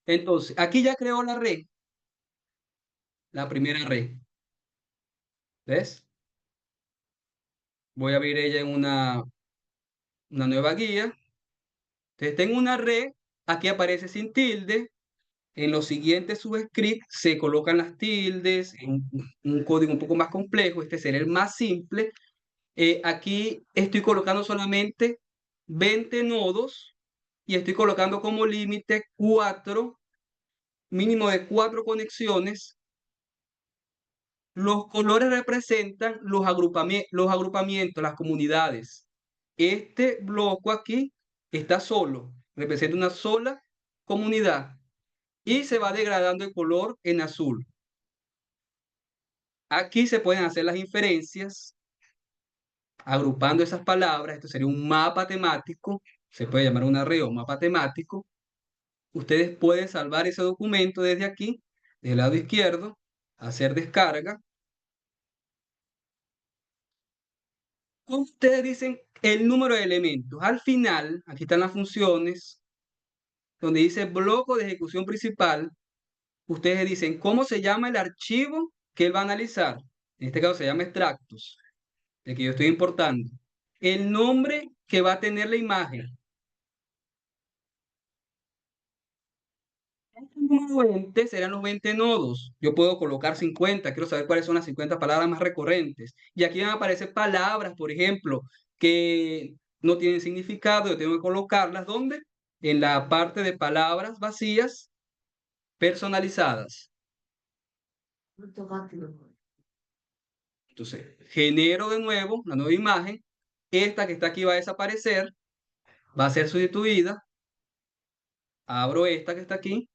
Entonces, aquí ya creó la red, la primera red. ¿Ves? Voy a abrir ella en una nueva guía. Entonces, tengo una red, aquí aparece sin tilde. En los siguientes subscripts se colocan las tildes, en un código un poco más complejo. Este será el más simple. Aquí estoy colocando solamente 20 nodos y estoy colocando como límite 4, mínimo de 4 conexiones. Los colores representan los agrupamientos, las comunidades. Este bloque aquí está solo, representa una sola comunidad y se va degradando el color en azul. Aquí se pueden hacer las inferencias agrupando esas palabras. Esto sería un mapa temático, se puede llamar una red o un mapa temático. Ustedes pueden salvar ese documento desde aquí, del lado izquierdo, hacer descarga. Como ustedes dicen el número de elementos. Al final, aquí están las funciones, donde dice bloque de ejecución principal. Ustedes dicen cómo se llama el archivo que él va a analizar. En este caso se llama extractos, el que yo estoy importando. El nombre que va a tener la imagen. Este número 20 serán los 20 nodos. Yo puedo colocar 50. Quiero saber cuáles son las 50 palabras más recurrentes. Y aquí van a aparecer palabras, por ejemplo, que no tienen significado. Yo tengo que colocarlas. ¿Dónde? En la parte de palabras vacías personalizadas. Entonces, genero de nuevo la nueva imagen. Esta que está aquí va a desaparecer. Va a ser sustituida. Abro esta que está aquí.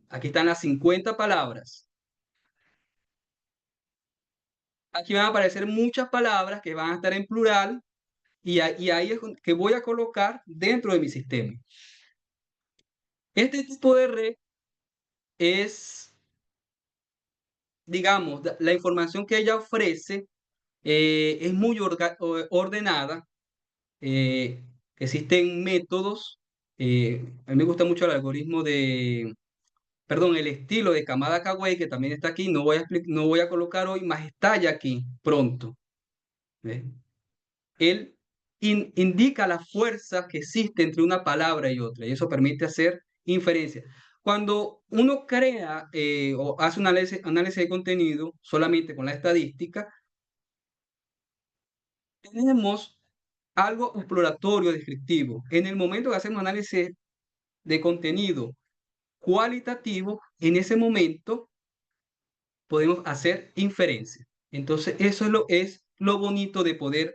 Aquí están las 50 palabras. Aquí van a aparecer muchas palabras que van a estar en plural y ahí es que voy a colocar dentro de mi sistema. Este tipo de red es, digamos, la información que ella ofrece es muy ordenada. Existen métodos. A mí me gusta mucho el algoritmo perdón, el estilo de Kamada-Kawai, que también está aquí. No voy a colocar hoy, más está ya aquí pronto. ¿Ves? Él indica la fuerza que existe entre una palabra y otra, y eso permite hacer inferencias. Cuando uno crea o hace un análisis de contenido solamente con la estadística, tenemos algo exploratorio, descriptivo. En el momento que hacemos análisis de contenido cualitativo, en ese momento podemos hacer inferencias. Entonces, eso es lo bonito de poder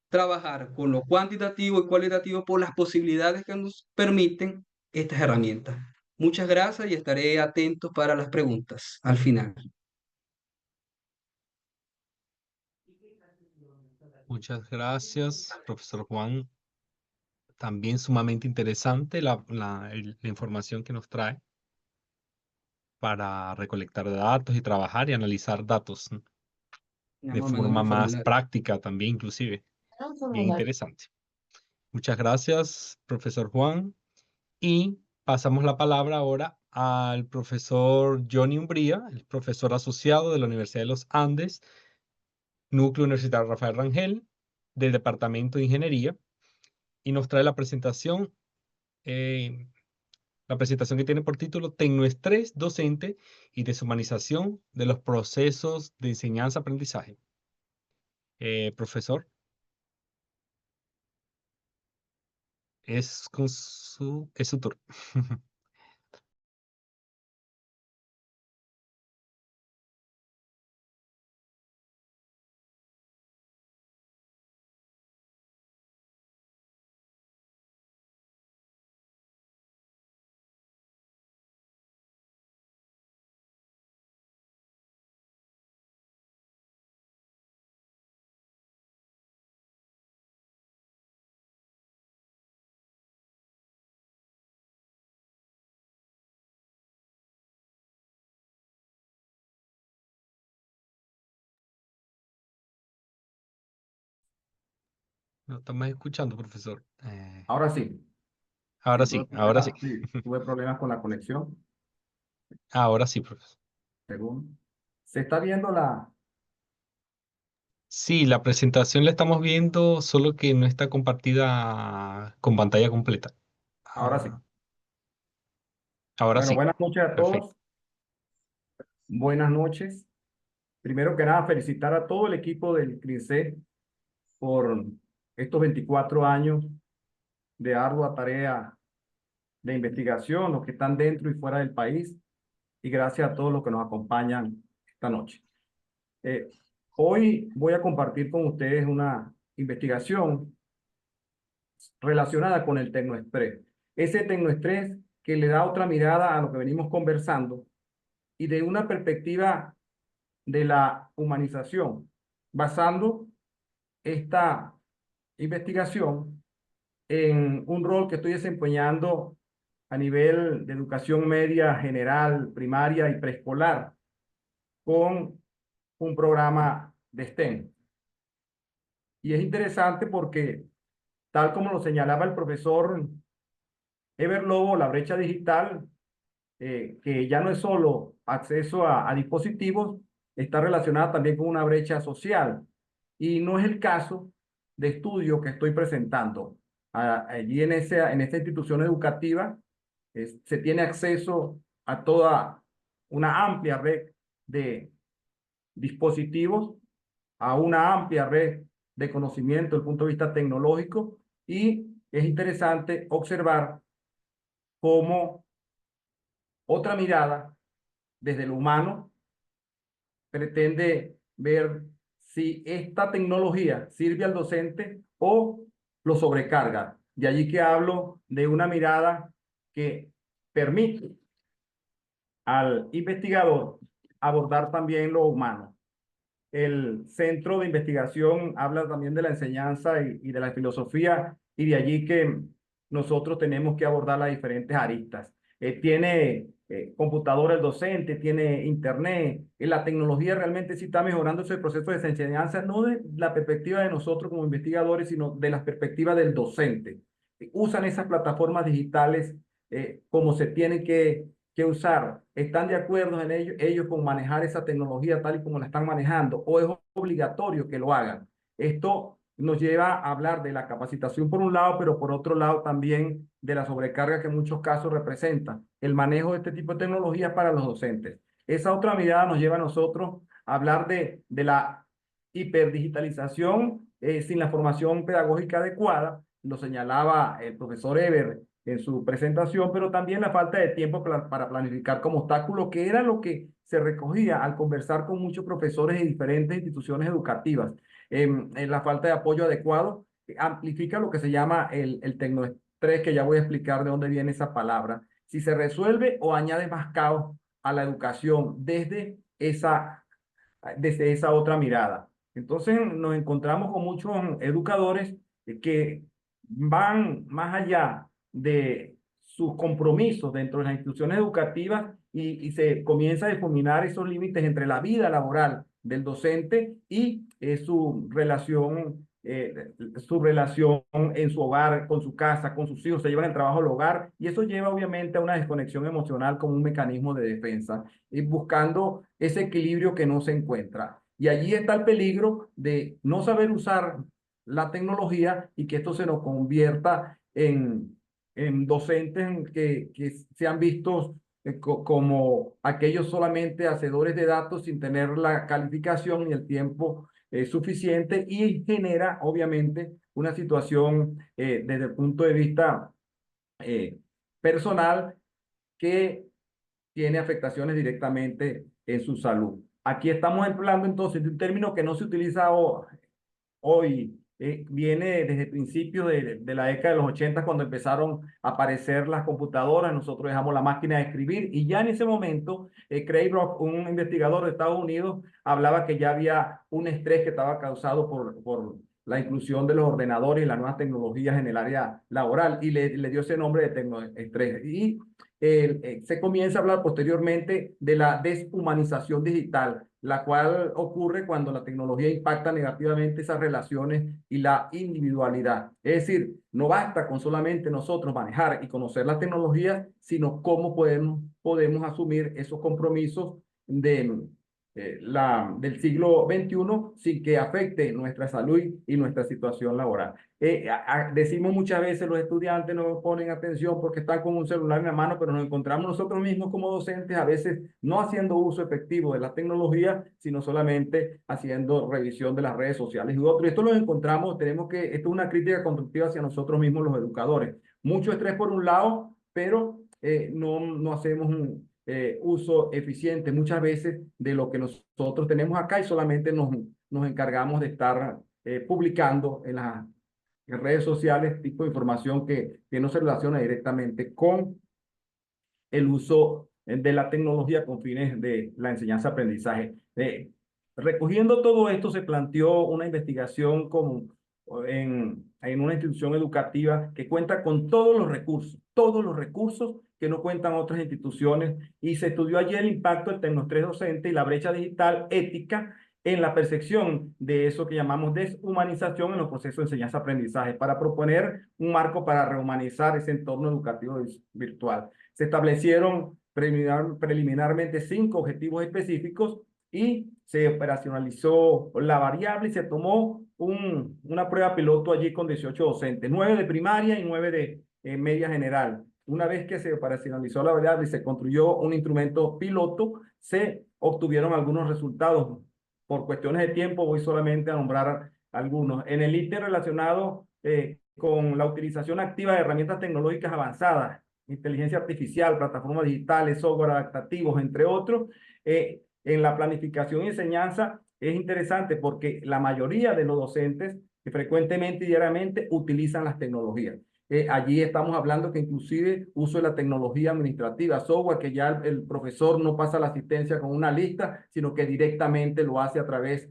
trabajar con lo cuantitativo y cualitativo por las posibilidades que nos permiten estas herramientas. Muchas gracias y estaré atento para las preguntas al final.
Muchas gracias, profesor Juan. También sumamente interesante la información que nos trae para recolectar datos y trabajar y analizar datos de forma más práctica también, inclusive. Bien interesante. Muchas gracias, profesor Juan. Y pasamos la palabra ahora al profesor Johnny Umbría, el profesor asociado de la Universidad de los Andes, Núcleo Universitario Rafael Rangel, del Departamento de Ingeniería, y nos trae la presentación que tiene por título Tecnoestrés docente y deshumanización de los procesos de enseñanza-aprendizaje. Profesor, es su turno. No estamos escuchando, profesor.
Ahora sí.
Ahora sí, ahora sí.
Sí, tuve problemas con la conexión.
Ahora sí, profesor.
Según. ¿Se está viendo la?
Sí, la presentación la estamos viendo, solo que no está compartida con pantalla completa.
Ahora sí.
Ahora
Bueno,
sí,
buenas noches a
perfecto.
todos. Buenas noches. Primero que nada, felicitar a todo el equipo del CRINCET por estos 24 años de ardua tarea de investigación, los que están dentro y fuera del país, y gracias a todos los que nos acompañan esta noche. Hoy voy a compartir con ustedes una investigación relacionada con el tecnoestrés. Ese tecnoestrés que le da otra mirada a lo que venimos conversando y de una perspectiva de la humanización, basando esta investigación en un rol que estoy desempeñando a nivel de educación media general, primaria y preescolar, con un programa de STEM. Y es interesante porque, tal como lo señalaba el profesor Ever Lobo, la brecha digital, que ya no es solo acceso a dispositivos, está relacionada también con una brecha social. Y no es el caso de estudio que estoy presentando. Allí en esta institución educativa se tiene acceso a toda una amplia red de dispositivos, a una amplia red de conocimiento desde el punto de vista tecnológico, y es interesante observar cómo otra mirada desde lo humano pretende ver si esta tecnología sirve al docente o lo sobrecarga. De allí que hablo de una mirada que permite al investigador abordar también lo humano. El centro de investigación habla también de la enseñanza y de la filosofía, y de allí que nosotros tenemos que abordar las diferentes aristas. Tiene computadora el docente, tiene internet, la tecnología realmente sí está mejorando ese proceso de enseñanza, no de la perspectiva de nosotros como investigadores, sino de la perspectiva del docente. Usan esas plataformas digitales como se tienen que usar. ¿Están de acuerdo en ellos con manejar esa tecnología tal y como la están manejando, o es obligatorio que lo hagan? Esto nos lleva a hablar de la capacitación por un lado, pero por otro lado también de la sobrecarga que en muchos casos representa el manejo de este tipo de tecnologías para los docentes. Esa otra mirada nos lleva a nosotros a hablar de la hiperdigitalización sin la formación pedagógica adecuada. Lo señalaba el profesor Eber en su presentación, pero también la falta de tiempo para planificar como obstáculo, que era lo que se recogía al conversar con muchos profesores de diferentes instituciones educativas. La falta de apoyo adecuado amplifica lo que se llama el tecnoestrés, que ya voy a explicar de dónde viene esa palabra. Si se resuelve o añade más caos a la educación desde esa otra mirada. Entonces nos encontramos con muchos educadores que van más allá de sus compromisos dentro de las instituciones educativas y se comienza a difuminar esos límites entre la vida laboral del docente y su relación en su hogar, con su casa, con sus hijos, se llevan el trabajo al hogar y eso lleva obviamente a una desconexión emocional como un mecanismo de defensa y buscando ese equilibrio que no se encuentra. Y allí está el peligro de no saber usar la tecnología y que esto se nos convierta en docentes que se han visto como aquellos solamente hacedores de datos sin tener la calificación y el tiempo suficiente y genera obviamente una situación desde el punto de vista personal que tiene afectaciones directamente en su salud. Aquí estamos hablando entonces de un término que no se utiliza hoy, viene desde principios de la década de los 80 cuando empezaron a aparecer las computadoras, nosotros dejamos la máquina de escribir y ya en ese momento Craig Brock, un investigador de Estados Unidos, hablaba que ya había un estrés que estaba causado por la inclusión de los ordenadores y las nuevas tecnologías en el área laboral y le dio ese nombre de tecnoestrés. Y se comienza a hablar posteriormente de la deshumanización digital, la cual ocurre cuando la tecnología impacta negativamente esas relaciones y la individualidad. Es decir, no basta con solamente nosotros manejar y conocer la tecnología, sino cómo podemos asumir esos compromisos del siglo XXI sin que afecte nuestra salud y nuestra situación laboral. Decimos muchas veces los estudiantes no ponen atención porque están con un celular en la mano, pero nos encontramos nosotros mismos como docentes a veces no haciendo uso efectivo de la tecnología, sino solamente haciendo revisión de las redes sociales y otro. Esto lo encontramos, esto es una crítica constructiva hacia nosotros mismos los educadores. Mucho estrés por un lado, pero no hacemos un uso eficiente muchas veces de lo que nosotros tenemos acá y solamente nos encargamos de estar publicando en las redes sociales tipo de información que no se relaciona directamente con el uso de la tecnología con fines de la enseñanza-aprendizaje. Recogiendo todo esto, se planteó una investigación en una institución educativa que cuenta con todos los recursos que no cuentan otras instituciones, y se estudió allí el impacto del tecnoestrés docente y la brecha digital ética en la percepción de eso que llamamos deshumanización en los procesos de enseñanza-aprendizaje, para proponer un marco para rehumanizar ese entorno educativo virtual. Se establecieron preliminarmente 5 objetivos específicos y se operacionalizó la variable y se tomó una prueba piloto allí con 18 docentes, 9 de primaria y 9 de media general. Una vez que se operacionalizó la variable y se construyó un instrumento piloto, se obtuvieron algunos resultados. Por cuestiones de tiempo voy solamente a nombrar algunos. En el ítem relacionado con la utilización activa de herramientas tecnológicas avanzadas, inteligencia artificial, plataformas digitales, software adaptativos, entre otros, en la planificación y enseñanza es interesante porque la mayoría de los docentes que frecuentemente y diariamente utilizan las tecnologías. Allí estamos hablando que inclusive uso de la tecnología administrativa, software, que ya el profesor no pasa la asistencia con una lista, sino que directamente lo hace a través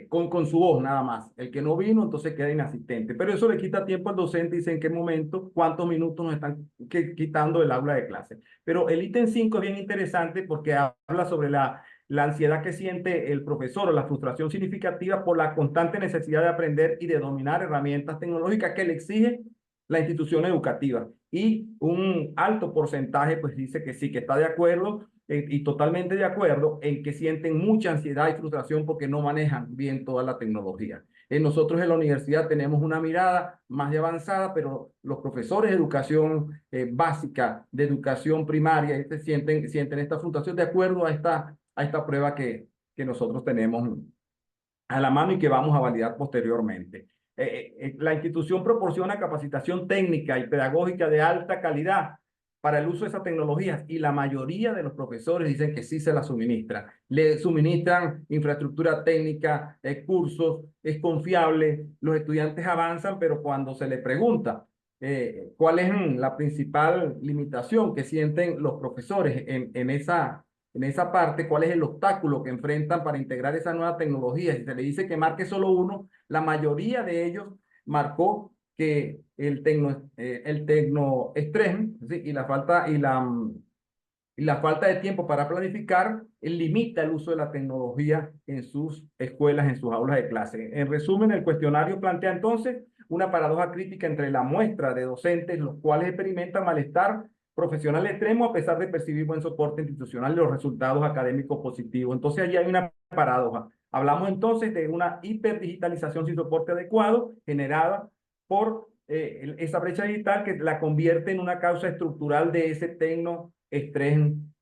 con su voz nada más. El que no vino, entonces queda inasistente. Pero eso le quita tiempo al docente y dice en qué momento, cuántos minutos nos están quitando del aula de clase. Pero el ítem 5 es bien interesante porque habla sobre la ansiedad que siente el profesor o la frustración significativa por la constante necesidad de aprender y de dominar herramientas tecnológicas que le exige la institución educativa. Y un alto porcentaje pues dice que sí, que está de acuerdo y totalmente de acuerdo en que sienten mucha ansiedad y frustración porque no manejan bien toda la tecnología. Nosotros en la universidad tenemos una mirada más de avanzada, pero los profesores de educación básica, de educación primaria, sienten esta frustración de acuerdo a esta prueba que nosotros tenemos a la mano y que vamos a validar posteriormente. La institución proporciona capacitación técnica y pedagógica de alta calidad para el uso de esas tecnologías y la mayoría de los profesores dicen que sí se la suministra. Le suministran infraestructura técnica, cursos, es confiable, los estudiantes avanzan, pero cuando se les pregunta cuál es la principal limitación que sienten los profesores en esa en esa parte cuál es el obstáculo que enfrentan para integrar esa nueva tecnología. Si se le dice que marque solo uno, la mayoría de ellos marcó que el tecnoestrés, ¿sí? Y la falta de tiempo para planificar limita el uso de la tecnología en sus escuelas, en sus aulas de clase. En resumen, el cuestionario plantea entonces una paradoja crítica entre la muestra de docentes, los cuales experimentan malestar profesional extremo a pesar de percibir buen soporte institucional y los resultados académicos positivos. Entonces, allí hay una paradoja. Hablamos entonces de una hiperdigitalización sin soporte adecuado generada por esa brecha digital que la convierte en una causa estructural de ese tecnoestrés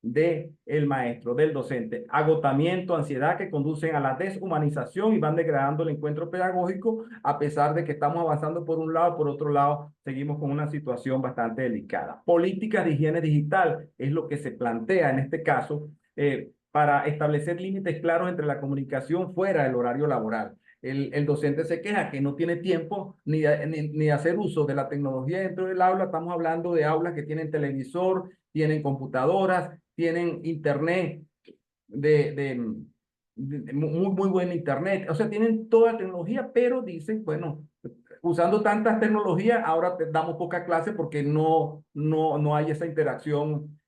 del maestro, del docente. Agotamiento, ansiedad que conducen a la deshumanización y van degradando el encuentro pedagógico a pesar de que estamos avanzando por un lado, por otro lado seguimos con una situación bastante delicada. Políticas de higiene digital es lo que se plantea en este caso para establecer límites claros entre la comunicación fuera del horario laboral. El docente se queja que no tiene tiempo ni de hacer uso de la tecnología dentro del aula. Estamos hablando de aulas que tienen televisor, tienen computadoras, tienen internet muy buen internet. O sea, tienen toda la tecnología, pero dicen, bueno, usando tantas tecnologías, ahora te damos poca clase porque no hay esa interacción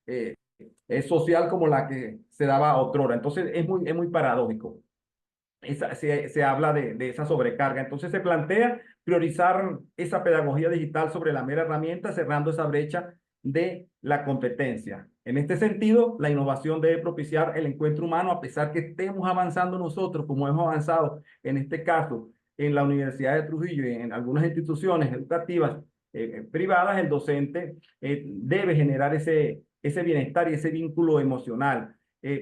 social como la que se daba otrora. Entonces, es muy paradójico. Se habla de esa sobrecarga. Entonces se plantea priorizar esa pedagogía digital sobre la mera herramienta, cerrando esa brecha de la competencia. En este sentido, la innovación debe propiciar el encuentro humano, a pesar que estemos avanzando nosotros, como hemos avanzado en este caso en la Universidad de Trujillo y en algunas instituciones educativas privadas. El docente debe generar ese bienestar y ese vínculo emocional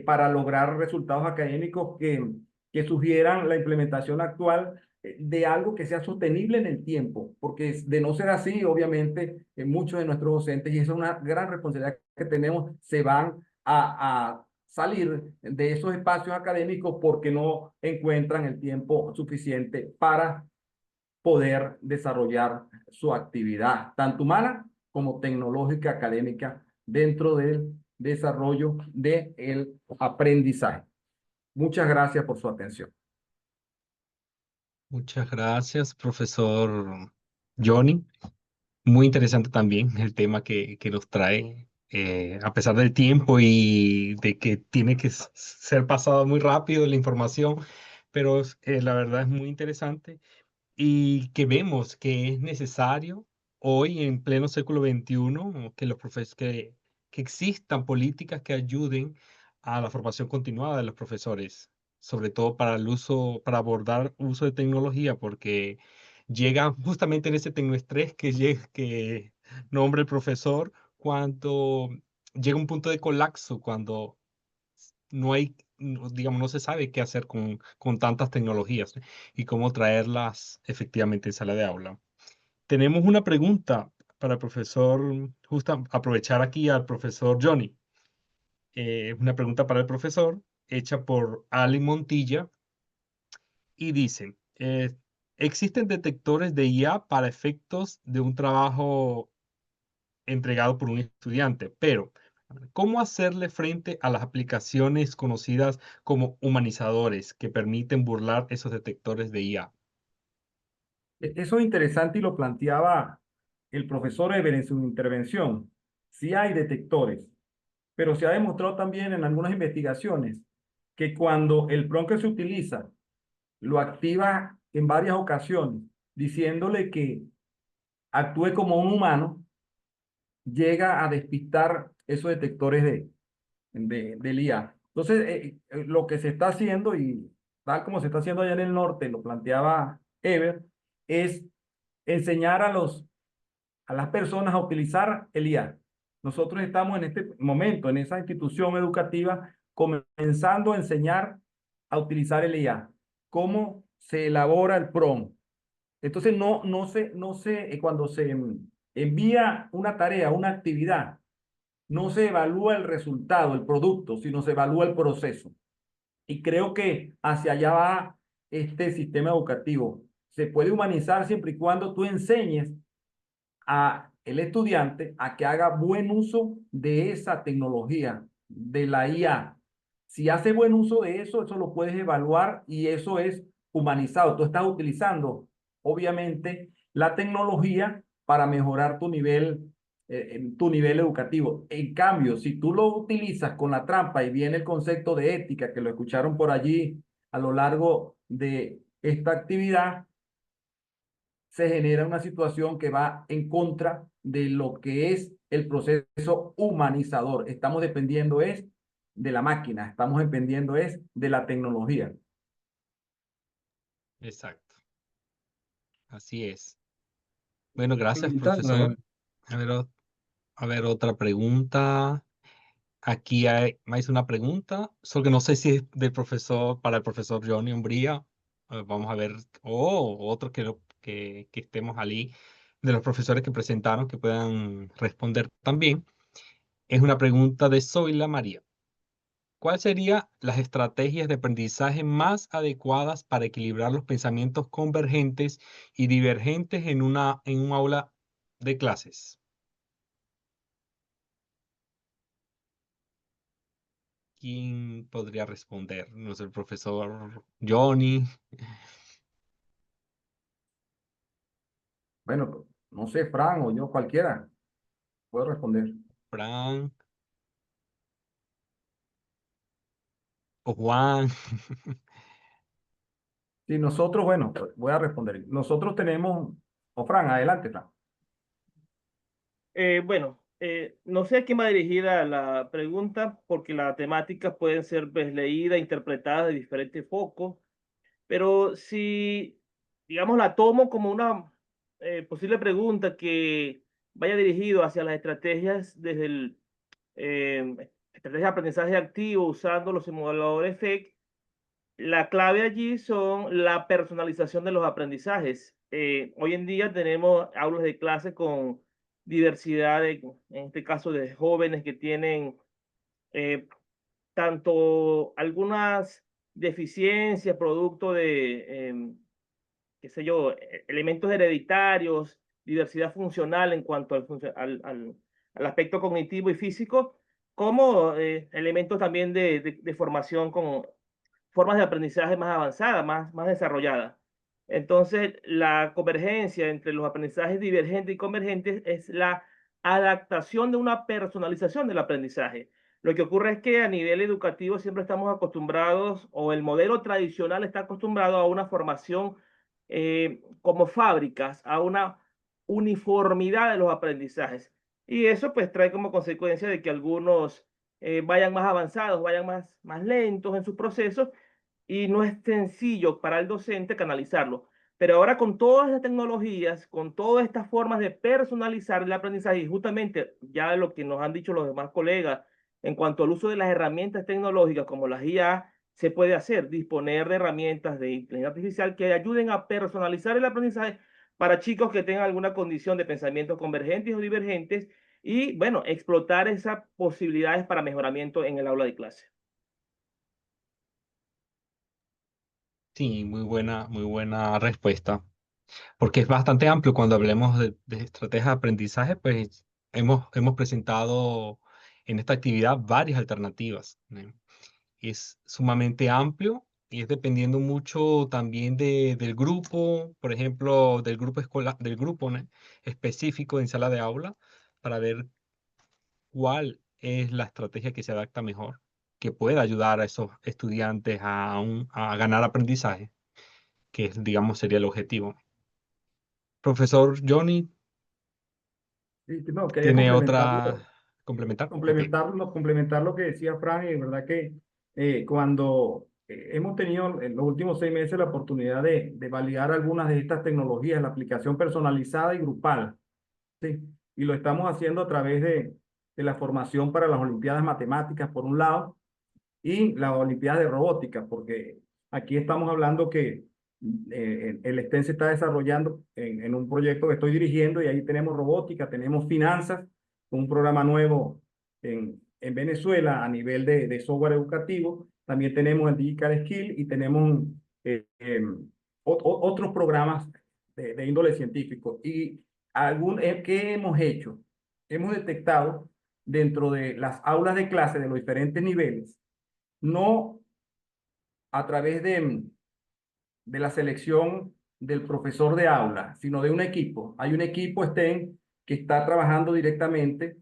para lograr resultados académicos que sugieran la implementación actual de algo que sea sostenible en el tiempo, porque de no ser así, obviamente, muchos de nuestros docentes, y esa es una gran responsabilidad que tenemos, se van a salir de esos espacios académicos porque no encuentran el tiempo suficiente para poder desarrollar su actividad, tanto humana como tecnológica, académica, dentro del desarrollo del aprendizaje. Muchas gracias por su atención.
Muchas gracias, profesor Johnny. Muy interesante también el tema que nos trae, a pesar del tiempo y de que tiene que ser pasado muy rápido la información, pero la verdad es muy interesante y que vemos que es necesario hoy en pleno siglo XXI que que existan políticas que ayuden a la formación continuada de los profesores, sobre todo para el uso, para abordar uso de tecnología, porque llega justamente en ese tecnoestrés que nombra el profesor cuando llega un punto de colapso, cuando no hay, digamos, no se sabe qué hacer con tantas tecnologías y cómo traerlas efectivamente en sala de aula. Tenemos una pregunta para el profesor, justo aprovechar aquí al profesor Johnny. Una pregunta para el profesor, hecha por Ali Montilla, y dice, ¿existen detectores de IA para efectos de un trabajo entregado por un estudiante? Pero ¿cómo hacerle frente a las aplicaciones conocidas como humanizadores que permiten burlar esos detectores de IA?
Eso es interesante y lo planteaba el profesor Eber en su intervención. Sí hay detectores, pero se ha demostrado también en algunas investigaciones que cuando el prompt que se utiliza lo activa en varias ocasiones, diciéndole que actúe como un humano, llega a despistar esos detectores del IA. Entonces, lo que se está haciendo, y tal como se está haciendo allá en el norte, lo planteaba Eber, es enseñar a las personas a utilizar el IA. Nosotros estamos en este momento, en esa institución educativa, comenzando a enseñar a utilizar el IA. Cómo se elabora el prompt. Entonces, cuando se envía una tarea, una actividad, no se evalúa el resultado, el producto, sino se evalúa el proceso. Y creo que hacia allá va este sistema educativo. Se puede humanizar siempre y cuando tú enseñes a el estudiante a que haga buen uso de esa tecnología, de la IA, Si haces buen uso de eso, eso lo puedes evaluar y eso es humanizado. Tú estás utilizando, obviamente, la tecnología para mejorar tu nivel educativo. En cambio, si tú lo utilizas con la trampa y viene el concepto de ética, que lo escucharon por allí a lo largo de esta actividad, se genera una situación que va en contra de lo que es el proceso humanizador. Estamos dependiendo es de la máquina, estamos dependiendo es de la tecnología.
Exacto. Así es. Bueno, gracias,
Complementar,
profesor. A ver, otra pregunta. Aquí me hizo una pregunta, solo que no sé si es del profesor, para el profesor Johnny Umbría. Vamos a ver, o otros que estemos allí, de los profesores que presentaron, que puedan responder también. Es una pregunta de Zoila María. ¿Cuáles serían las estrategias de aprendizaje más adecuadas para equilibrar los pensamientos convergentes y divergentes en un aula de clases? ¿Quién podría responder? No sé, el profesor Johnny,
Bueno, no sé, Fran o yo, cualquiera, puedo responder.
Frank o Juan.
Si nosotros, bueno, voy a responder. Nosotros tenemos, o Fran, adelante, Fran.
No sé a quién va dirigida la pregunta, porque las temáticas pueden ser pues, leídas, interpretadas de diferentes focos, pero si, digamos, la tomo como una posible pregunta que vaya dirigido hacia las estrategias desde el estrategia de aprendizaje activo usando los simuladores FEC, la clave allí son la personalización de los aprendizajes. Hoy en día tenemos aulas de clase con diversidad, en este caso, de jóvenes que tienen eh, tanto algunas deficiencias producto de, qué sé yo, elementos hereditarios, diversidad funcional en cuanto al aspecto cognitivo y físico, como elementos también de formación con formas de aprendizaje más avanzadas, más desarrolladas. Entonces, la convergencia entre los aprendizajes divergentes y convergentes es la adaptación de una personalización del aprendizaje. Lo que ocurre es que a nivel educativo siempre estamos acostumbrados, o el modelo tradicional está acostumbrado a una formación como fábricas, a una uniformidad de los aprendizajes. Y eso pues trae como consecuencia de que algunos vayan más avanzados, vayan más lentos en sus procesos, y no es sencillo para el docente canalizarlo. Pero ahora con todas las tecnologías, con todas estas formas de personalizar el aprendizaje, y justamente ya lo que nos han dicho los demás colegas en cuanto al uso de las herramientas tecnológicas como las IA, se puede hacer, disponer de herramientas de inteligencia artificial que ayuden a personalizar el aprendizaje para chicos que tengan alguna condición de pensamientos convergentes o divergentes, y bueno, explotar esas posibilidades para mejoramiento en el aula de clase.
Sí, muy buena respuesta, porque es bastante amplio cuando hablemos de estrategias de aprendizaje, pues hemos presentado en esta actividad varias alternativas, ¿no? Es sumamente amplio y es dependiendo mucho también del grupo, por ejemplo, del grupo escolar, del grupo, ¿no?, específico en sala de aula, para ver cuál es la estrategia que se adapta mejor, que pueda ayudar a esos estudiantes a ganar aprendizaje, que digamos sería el objetivo. Profesor Johnny,
Sí, no, quería
¿tiene otra complementar? Ok.
complementar lo que decía Fran, y de verdad que cuando hemos tenido en los últimos 6 meses la oportunidad de validar algunas de estas tecnologías, la aplicación personalizada y grupal, ¿sí? Y lo estamos haciendo a través de la formación para las Olimpiadas Matemáticas, por un lado, y la Olimpiada de Robótica, porque aquí estamos hablando que el STEM se está desarrollando en un proyecto que estoy dirigiendo, y ahí tenemos robótica, tenemos finanzas, un programa nuevo en Venezuela a nivel de software educativo, también tenemos el Digital Skill y tenemos otros programas de índole científico. Y ¿qué hemos hecho? Hemos detectado dentro de las aulas de clase de los diferentes niveles no a través de la selección del profesor de aula, sino de un equipo. Hay un equipo STEM que está trabajando directamente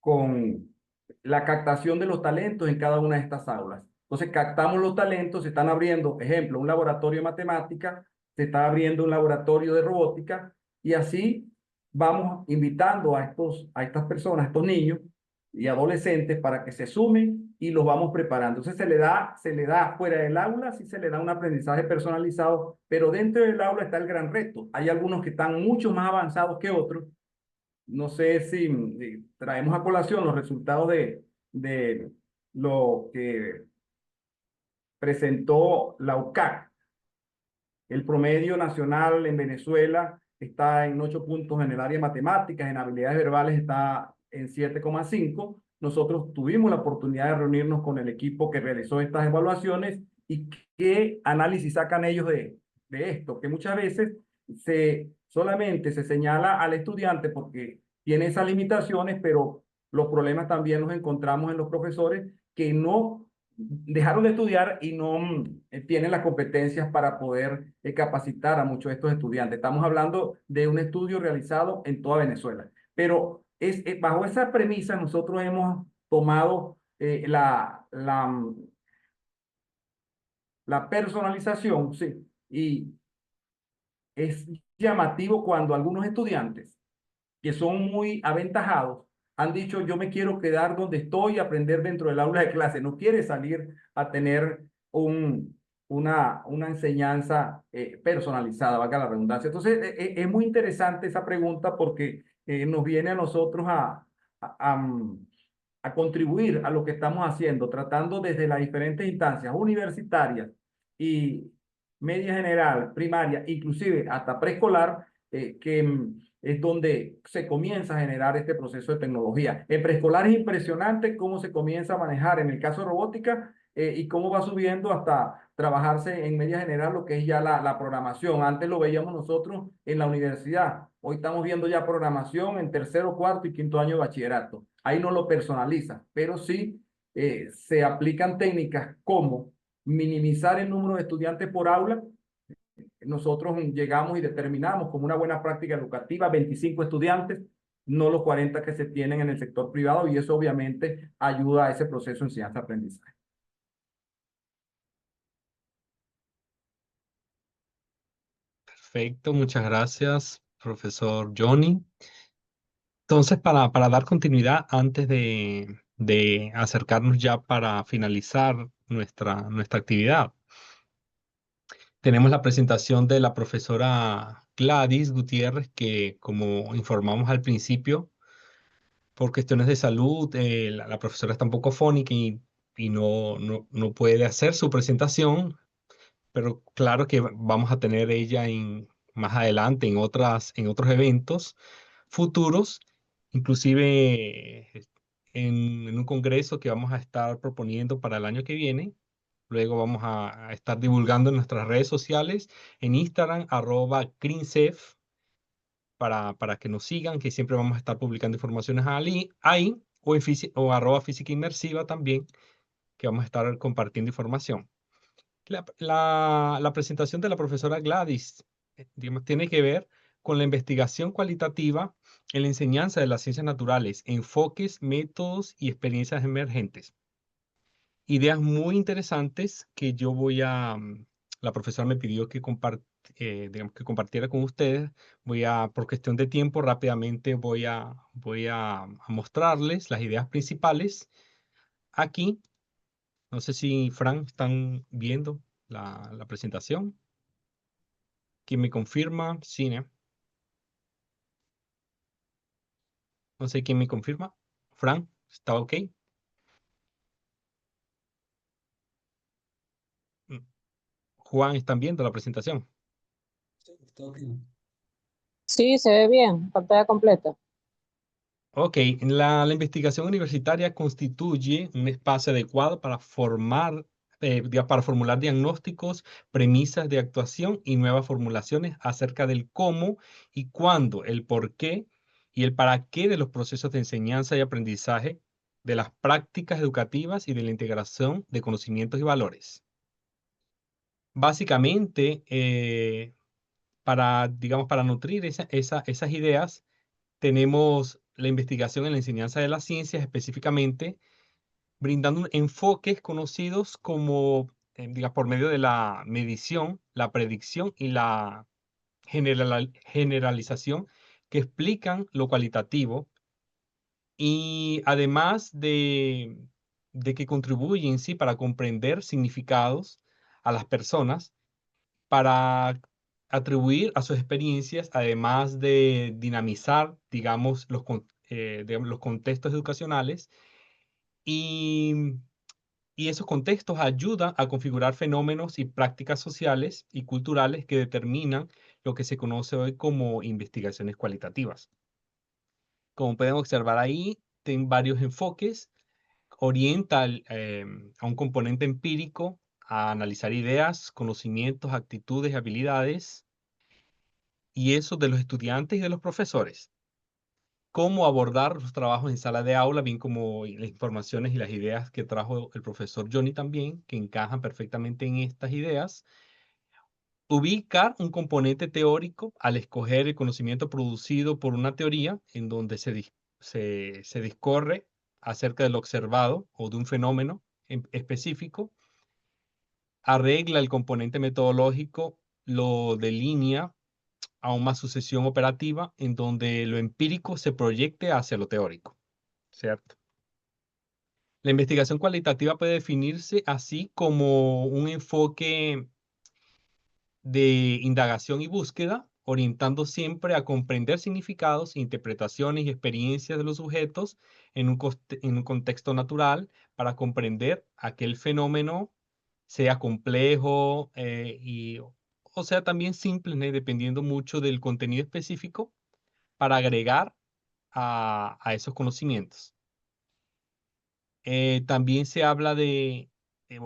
con la captación de los talentos en cada una de estas aulas. Entonces, captamos los talentos, se están abriendo, ejemplo, un laboratorio de matemática, se está abriendo un laboratorio de robótica, y así vamos invitando a estas personas, a estos niños y adolescentes para que se sumen y los vamos preparando. Entonces se le da fuera del aula, sí se le da un aprendizaje personalizado, pero dentro del aula está el gran reto. Hay algunos que están mucho más avanzados que otros. No sé si traemos a colación los resultados de lo que presentó la UCAC. El promedio nacional en Venezuela está en 8 puntos en el área de matemáticas, en habilidades verbales está en 7,5. Nosotros tuvimos la oportunidad de reunirnos con el equipo que realizó estas evaluaciones y qué análisis sacan ellos de esto, que muchas veces solamente se señala al estudiante porque tiene esas limitaciones, pero los problemas también los encontramos en los profesores que no dejaron de estudiar y no tienen las competencias para poder capacitar a muchos de estos estudiantes. Estamos hablando de un estudio realizado en toda Venezuela. Pero bajo esa premisa nosotros hemos tomado la personalización, sí, y es llamativo cuando algunos estudiantes que son muy aventajados han dicho, yo me quiero quedar donde estoy y aprender dentro del aula de clase. No quiere salir a tener una enseñanza personalizada, valga la redundancia. Entonces, es muy interesante esa pregunta porque nos viene a nosotros a contribuir a lo que estamos haciendo, tratando desde las diferentes instancias universitarias y media general, primaria, inclusive hasta preescolar, que es donde se comienza a generar este proceso de tecnología. En preescolar es impresionante cómo se comienza a manejar en el caso de robótica y cómo va subiendo hasta trabajarse en media general lo que es ya la programación. Antes lo veíamos nosotros en la universidad. Hoy estamos viendo ya programación en tercero, cuarto y quinto año de bachillerato. Ahí no lo personaliza, pero sí se aplican técnicas como minimizar el número de estudiantes por aula. Nosotros llegamos y determinamos como una buena práctica educativa 25 estudiantes, no los 40 que se tienen en el sector privado, y eso obviamente ayuda a ese proceso de enseñanza-aprendizaje.
Perfecto, muchas gracias, profesor Johnny. Entonces, para dar continuidad, antes de acercarnos ya para finalizar nuestra actividad, tenemos la presentación de la profesora Gladys Gutiérrez, que como informamos al principio, por cuestiones de salud, la profesora está un poco fónica y no puede hacer su presentación, pero claro que vamos a tener ella más adelante en otros eventos futuros, inclusive en un congreso que vamos a estar proponiendo para el año que viene. Luego vamos a estar divulgando en nuestras redes sociales, en Instagram, @CRINCEF, para que nos sigan, que siempre vamos a estar publicando informaciones ahí o @Física Inmersiva también, que vamos a estar compartiendo información. La presentación de la profesora Gladys, digamos, tiene que ver con la investigación cualitativa en la enseñanza de las ciencias naturales, enfoques, métodos y experiencias emergentes. Ideas muy interesantes que la profesora me pidió digamos, que compartiera con ustedes. Por cuestión de tiempo, rápidamente voy a mostrarles las ideas principales aquí. No sé si, Fran, están viendo la presentación. ¿Quién me confirma? Sí, ¿no? No sé quién me confirma. Fran, ¿está ok? Mm. Juan, ¿están viendo la presentación?
Sí, está ok.
Sí, se ve bien, pantalla completa.
Ok, la investigación universitaria constituye un espacio adecuado para para formular diagnósticos, premisas de actuación y nuevas formulaciones acerca del cómo y cuándo, el por qué y el para qué de los procesos de enseñanza y aprendizaje de las prácticas educativas y de la integración de conocimientos y valores. Básicamente, digamos, para nutrir esas ideas, tenemos la investigación en la enseñanza de las ciencias, específicamente brindando enfoques conocidos como, digamos, por medio de la medición, la predicción y la generalización, que explican lo cualitativo y además de que contribuyen, sí, para comprender significados a las personas, para atribuir a sus experiencias, además de dinamizar, digamos, digamos, los contextos educacionales y y esos contextos ayudan a configurar fenómenos y prácticas sociales y culturales que determinan lo que se conoce hoy como investigaciones cualitativas. Como pueden observar ahí, tienen varios enfoques, orienta a un componente empírico a analizar ideas, conocimientos, actitudes, habilidades, y eso de los estudiantes y de los profesores. Cómo abordar los trabajos en sala de aula, bien como las informaciones y las ideas que trajo el profesor Johnny también, que encajan perfectamente en estas ideas. Ubicar un componente teórico al escoger el conocimiento producido por una teoría en donde se discorre acerca de lo observado o de un fenómeno específico. Arregla el componente metodológico, lo delinea a una sucesión operativa en donde lo empírico se proyecte hacia lo teórico, ¿cierto? La investigación cualitativa puede definirse así como un enfoque de indagación y búsqueda, orientando siempre a comprender significados, interpretaciones y experiencias de los sujetos en un contexto natural para comprender aquel fenómeno, sea complejo o sea también simple, ¿no? Dependiendo mucho del contenido específico, para agregar a esos conocimientos. También se habla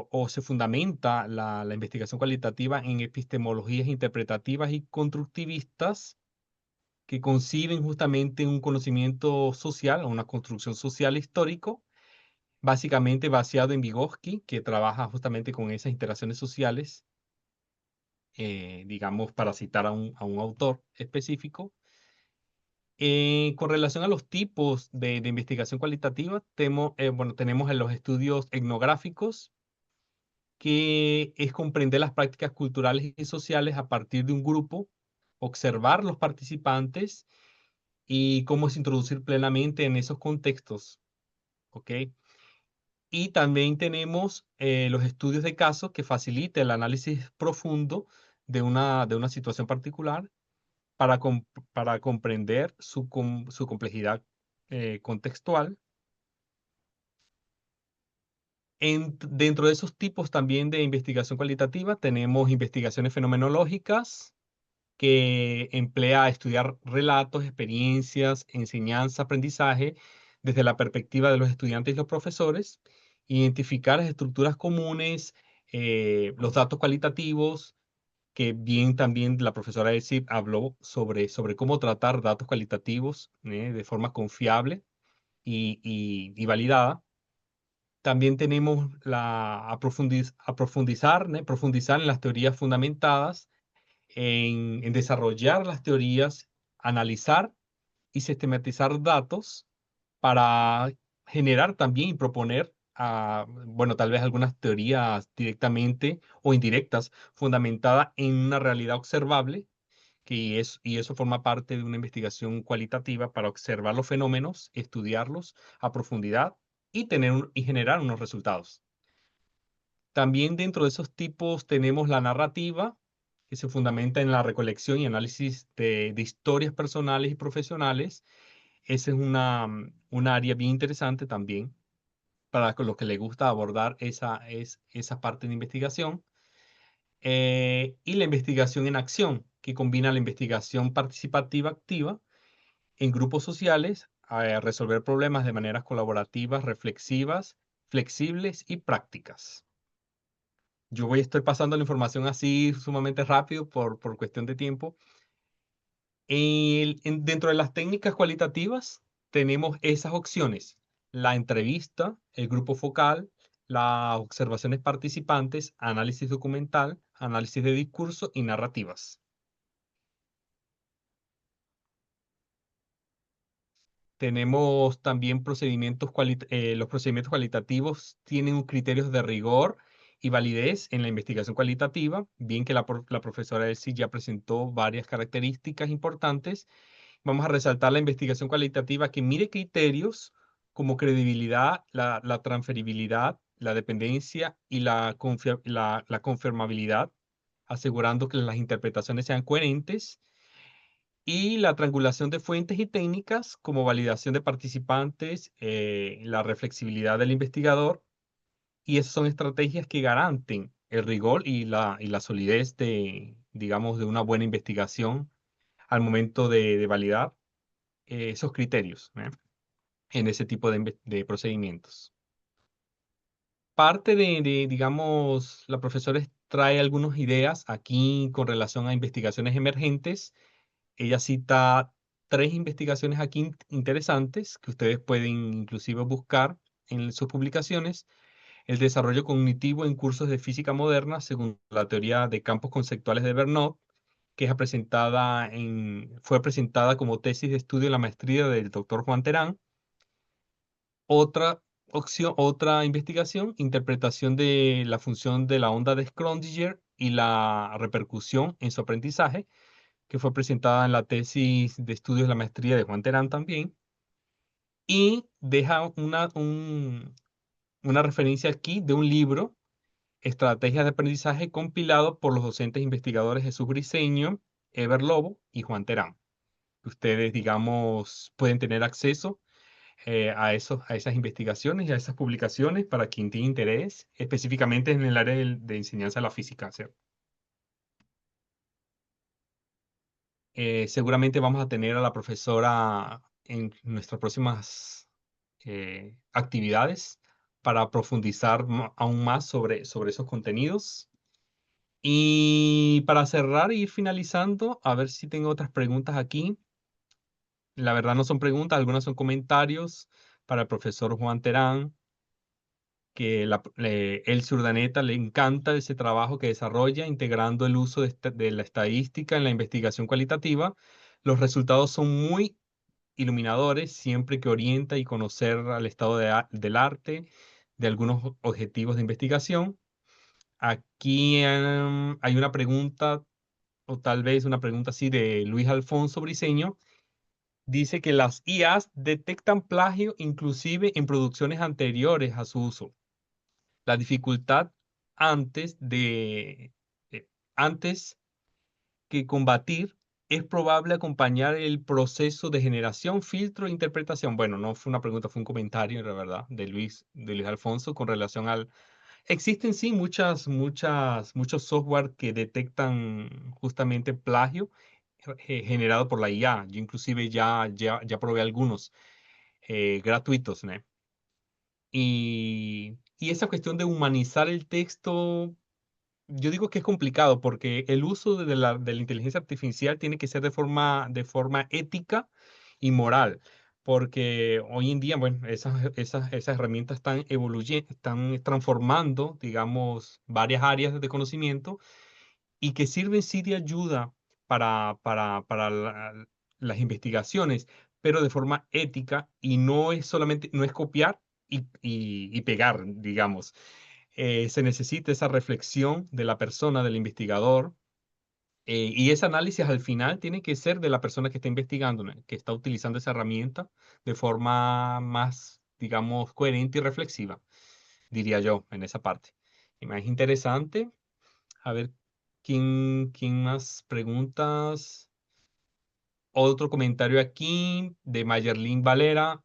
o se fundamenta la investigación cualitativa en epistemologías interpretativas y constructivistas que conciben justamente un conocimiento social o una construcción social histórico, básicamente basado en Vygotsky, que trabaja justamente con esas interacciones sociales, digamos, para citar a un autor específico. Con relación a los tipos de investigación cualitativa, bueno, tenemos en los estudios etnográficos, que es comprender las prácticas culturales y sociales a partir de un grupo, observar los participantes y cómo se introducir plenamente en esos contextos, ¿ok? Y también tenemos los estudios de casos que facilitan el análisis profundo de una situación particular para comprender su complejidad contextual. Dentro de esos tipos también de investigación cualitativa tenemos investigaciones fenomenológicas, que emplea estudiar relatos, experiencias, enseñanza, aprendizaje desde la perspectiva de los estudiantes y los profesores, identificar las estructuras comunes, los datos cualitativos, que bien también la profesora Elsie habló sobre cómo tratar datos cualitativos de forma confiable y validada. También tenemos profundizar en las teorías fundamentadas, en desarrollar las teorías, analizar y sistematizar datos para generar también y proponer, bueno, tal vez algunas teorías directamente o indirectas, fundamentadas en una realidad observable, y eso forma parte de una investigación cualitativa para observar los fenómenos, estudiarlos a profundidad y generar unos resultados. También dentro de esos tipos tenemos la narrativa, que se fundamenta en la recolección y análisis de historias personales y profesionales. Esa es una área bien interesante también para los que les gusta abordar esa parte de investigación. Y la investigación en acción, que combina la investigación participativa activa en grupos sociales a resolver problemas de maneras colaborativas, reflexivas, flexibles y prácticas. Estoy pasando la información así sumamente rápido por cuestión de tiempo. Dentro de las técnicas cualitativas tenemos esas opciones. la entrevista, el grupo focal, las observaciones participantes, análisis documental, análisis de discurso y narrativas. Tenemos también los procedimientos cualitativos tienen criterios de rigor y validez en la investigación cualitativa, bien que la profesora Elsie ya presentó varias características importantes. Vamos a resaltar la investigación cualitativa que mire criterios como credibilidad, la transferibilidad, la dependencia y la confirmabilidad, asegurando que las interpretaciones sean coherentes, y la triangulación de fuentes y técnicas como validación de participantes, la reflexibilidad del investigador, y esas son estrategias que garanten el rigor y la solidez de, digamos, de una buena investigación al momento de validar esos criterios, en ese tipo de procedimientos. Parte digamos, la profesora trae algunas ideas aquí con relación a investigaciones emergentes. Ella cita 3 investigaciones aquí interesantes que ustedes pueden inclusive buscar en sus publicaciones. El desarrollo cognitivo en cursos de física moderna según la teoría de campos conceptuales de Bernold, que fue presentada como tesis de estudio en la maestría del doctor Juan Terán. Otra investigación, interpretación de la función de la onda de Schrödinger y la repercusión en su aprendizaje, que fue presentada en la tesis de estudios de la maestría de Juan Terán también. Y deja una referencia aquí de un libro, Estrategias de Aprendizaje, compilado por los docentes investigadores Jesús Briceño, Ever Lobo y Juan Terán. Ustedes, digamos, pueden tener acceso a esas investigaciones y a esas publicaciones para quien tiene interés, específicamente en el área de enseñanza de la física, ¿cierto? Seguramente vamos a tener a la profesora en nuestras próximas actividades para profundizar aún más sobre esos contenidos. Y para cerrar e ir finalizando, a ver si tengo otras preguntas aquí. La verdad no son preguntas, algunas son comentarios para el profesor Juan Terán, que Elsie Urdaneta le encanta ese trabajo que desarrolla integrando el uso de la estadística en la investigación cualitativa. Los resultados son muy iluminadores siempre que orienta y conocer al estado del arte, de algunos objetivos de investigación. Aquí hay una pregunta, o tal vez una pregunta así de Luis Alfonso Briceño. Dice que las IAs detectan plagio inclusive en producciones anteriores a su uso. La dificultad antes eh, antes que combatir es probable acompañar el proceso de generación, filtro e interpretación. Bueno, no fue una pregunta, fue un comentario, la verdad, de Luis Alfonso con relación al... Existen sí muchos software que detectan justamente plagio generado por la IA. Yo inclusive ya probé algunos gratuitos, ¿no? Y esa cuestión de humanizar el texto, yo digo que es complicado porque el uso de la inteligencia artificial tiene que ser de forma ética y moral, porque hoy en día, bueno, esas herramientas están transformando, digamos, varias áreas de conocimiento y que sirven sí de ayuda para las investigaciones, pero de forma ética y no es copiar y pegar, digamos. Se necesita esa reflexión de la persona, del investigador, y ese análisis al final tiene que ser de la persona que está investigando, ¿no? Que está utilizando esa herramienta de forma más, digamos, coherente y reflexiva, diría yo, en esa parte. Y más interesante, a ver, ¿quién más preguntas? Otro comentario aquí de Mayerlin Valera.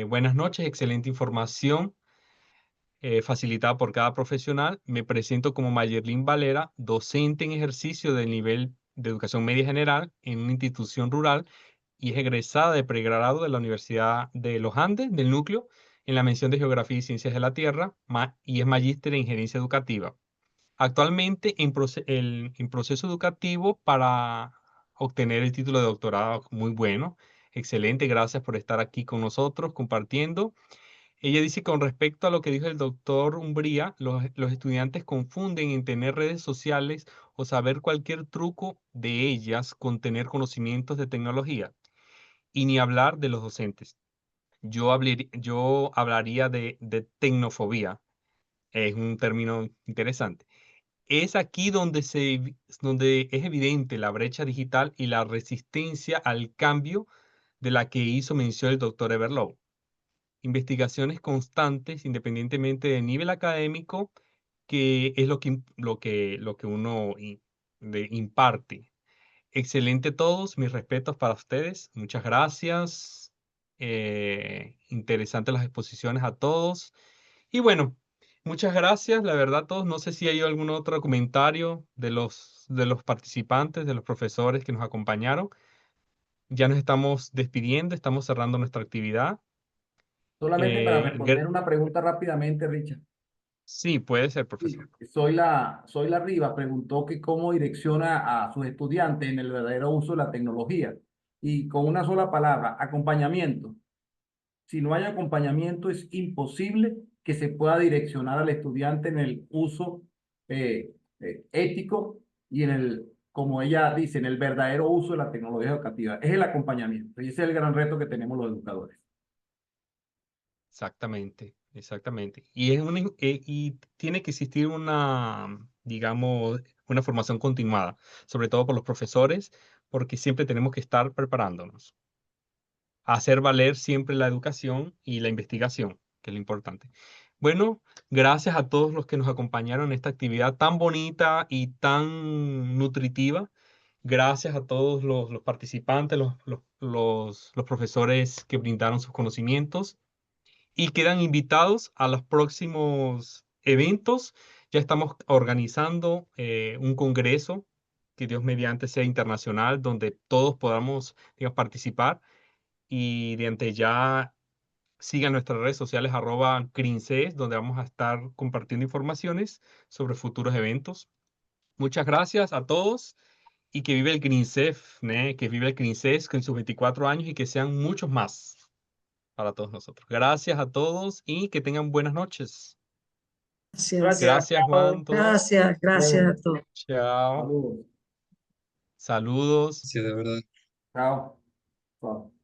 Buenas noches, excelente información facilitada por cada profesional. Me presento como Mayerlin Valera, docente en ejercicio del nivel de educación media general en una institución rural y es egresada de pregrado de la Universidad de los Andes, del núcleo, en la mención de Geografía y Ciencias de la Tierra, y es magíster en Gerencia Educativa. Actualmente en proceso educativo para obtener el título de doctorado muy bueno Excelente, gracias por estar aquí con nosotros compartiendo. Ella dice, con respecto a lo que dijo el doctor Umbría, los estudiantes confunden en tener redes sociales o saber cualquier truco de ellas con tener conocimientos de tecnología. Y ni hablar de los docentes. Yo hablaría de tecnofobia. Es un término interesante. Es aquí donde es evidente la brecha digital y la resistencia al cambio de la que hizo mención el doctor Everlow. Investigaciones constantes, independientemente del nivel académico, que es lo que uno imparte. Excelente todos, mis respetos para ustedes. Muchas gracias. Interesantes las exposiciones a todos. Y bueno, muchas gracias, la verdad, a todos. No sé si hay algún otro comentario de los participantes, de los profesores que nos acompañaron. Ya nos estamos despidiendo, estamos cerrando nuestra actividad.
Solamente para
Eh,
responder
gr-
una pregunta rápidamente, Richard.
sí, puede ser,
Sí,
profesor.
Soy la Rivas preguntó que cómo direcciona a sus estudiantes en el verdadero uso de la tecnología. Y con una sola palabra, acompañamiento. Si no hay acompañamiento, es imposible que se pueda direccionar al estudiante en el uso ético y como ella dice, en el verdadero uso de la tecnología educativa. Es el acompañamiento y ese es el gran reto que tenemos los educadores.
Exactamente, exactamente. Y tiene que existir digamos, una formación continuada, sobre todo por los profesores, porque siempre tenemos que estar preparándonos. Hacer valer siempre la educación y la investigación, que es lo importante. Bueno, gracias a todos los que nos acompañaron en esta actividad tan bonita y tan nutritiva. Gracias a todos los participantes, los profesores que brindaron sus conocimientos y quedan invitados a los próximos eventos. Ya estamos organizando un congreso que Dios mediante sea internacional, donde todos podamos, digamos, participar y de ya sigan nuestras redes sociales @CRINCES, donde vamos a estar compartiendo informaciones sobre futuros eventos. Muchas gracias a todos y que vive el CRINCEF, ¿né? Que vive el CRINCES con sus 24 años y que sean muchos más para todos nosotros. Gracias a todos y que tengan buenas noches.
Gracias.
Gracias.
Gracias, Juan, todos.
Gracias, gracias a todos.
Chao.
Saludos.
Saludos.
Sí, de verdad.
Chao. Chao.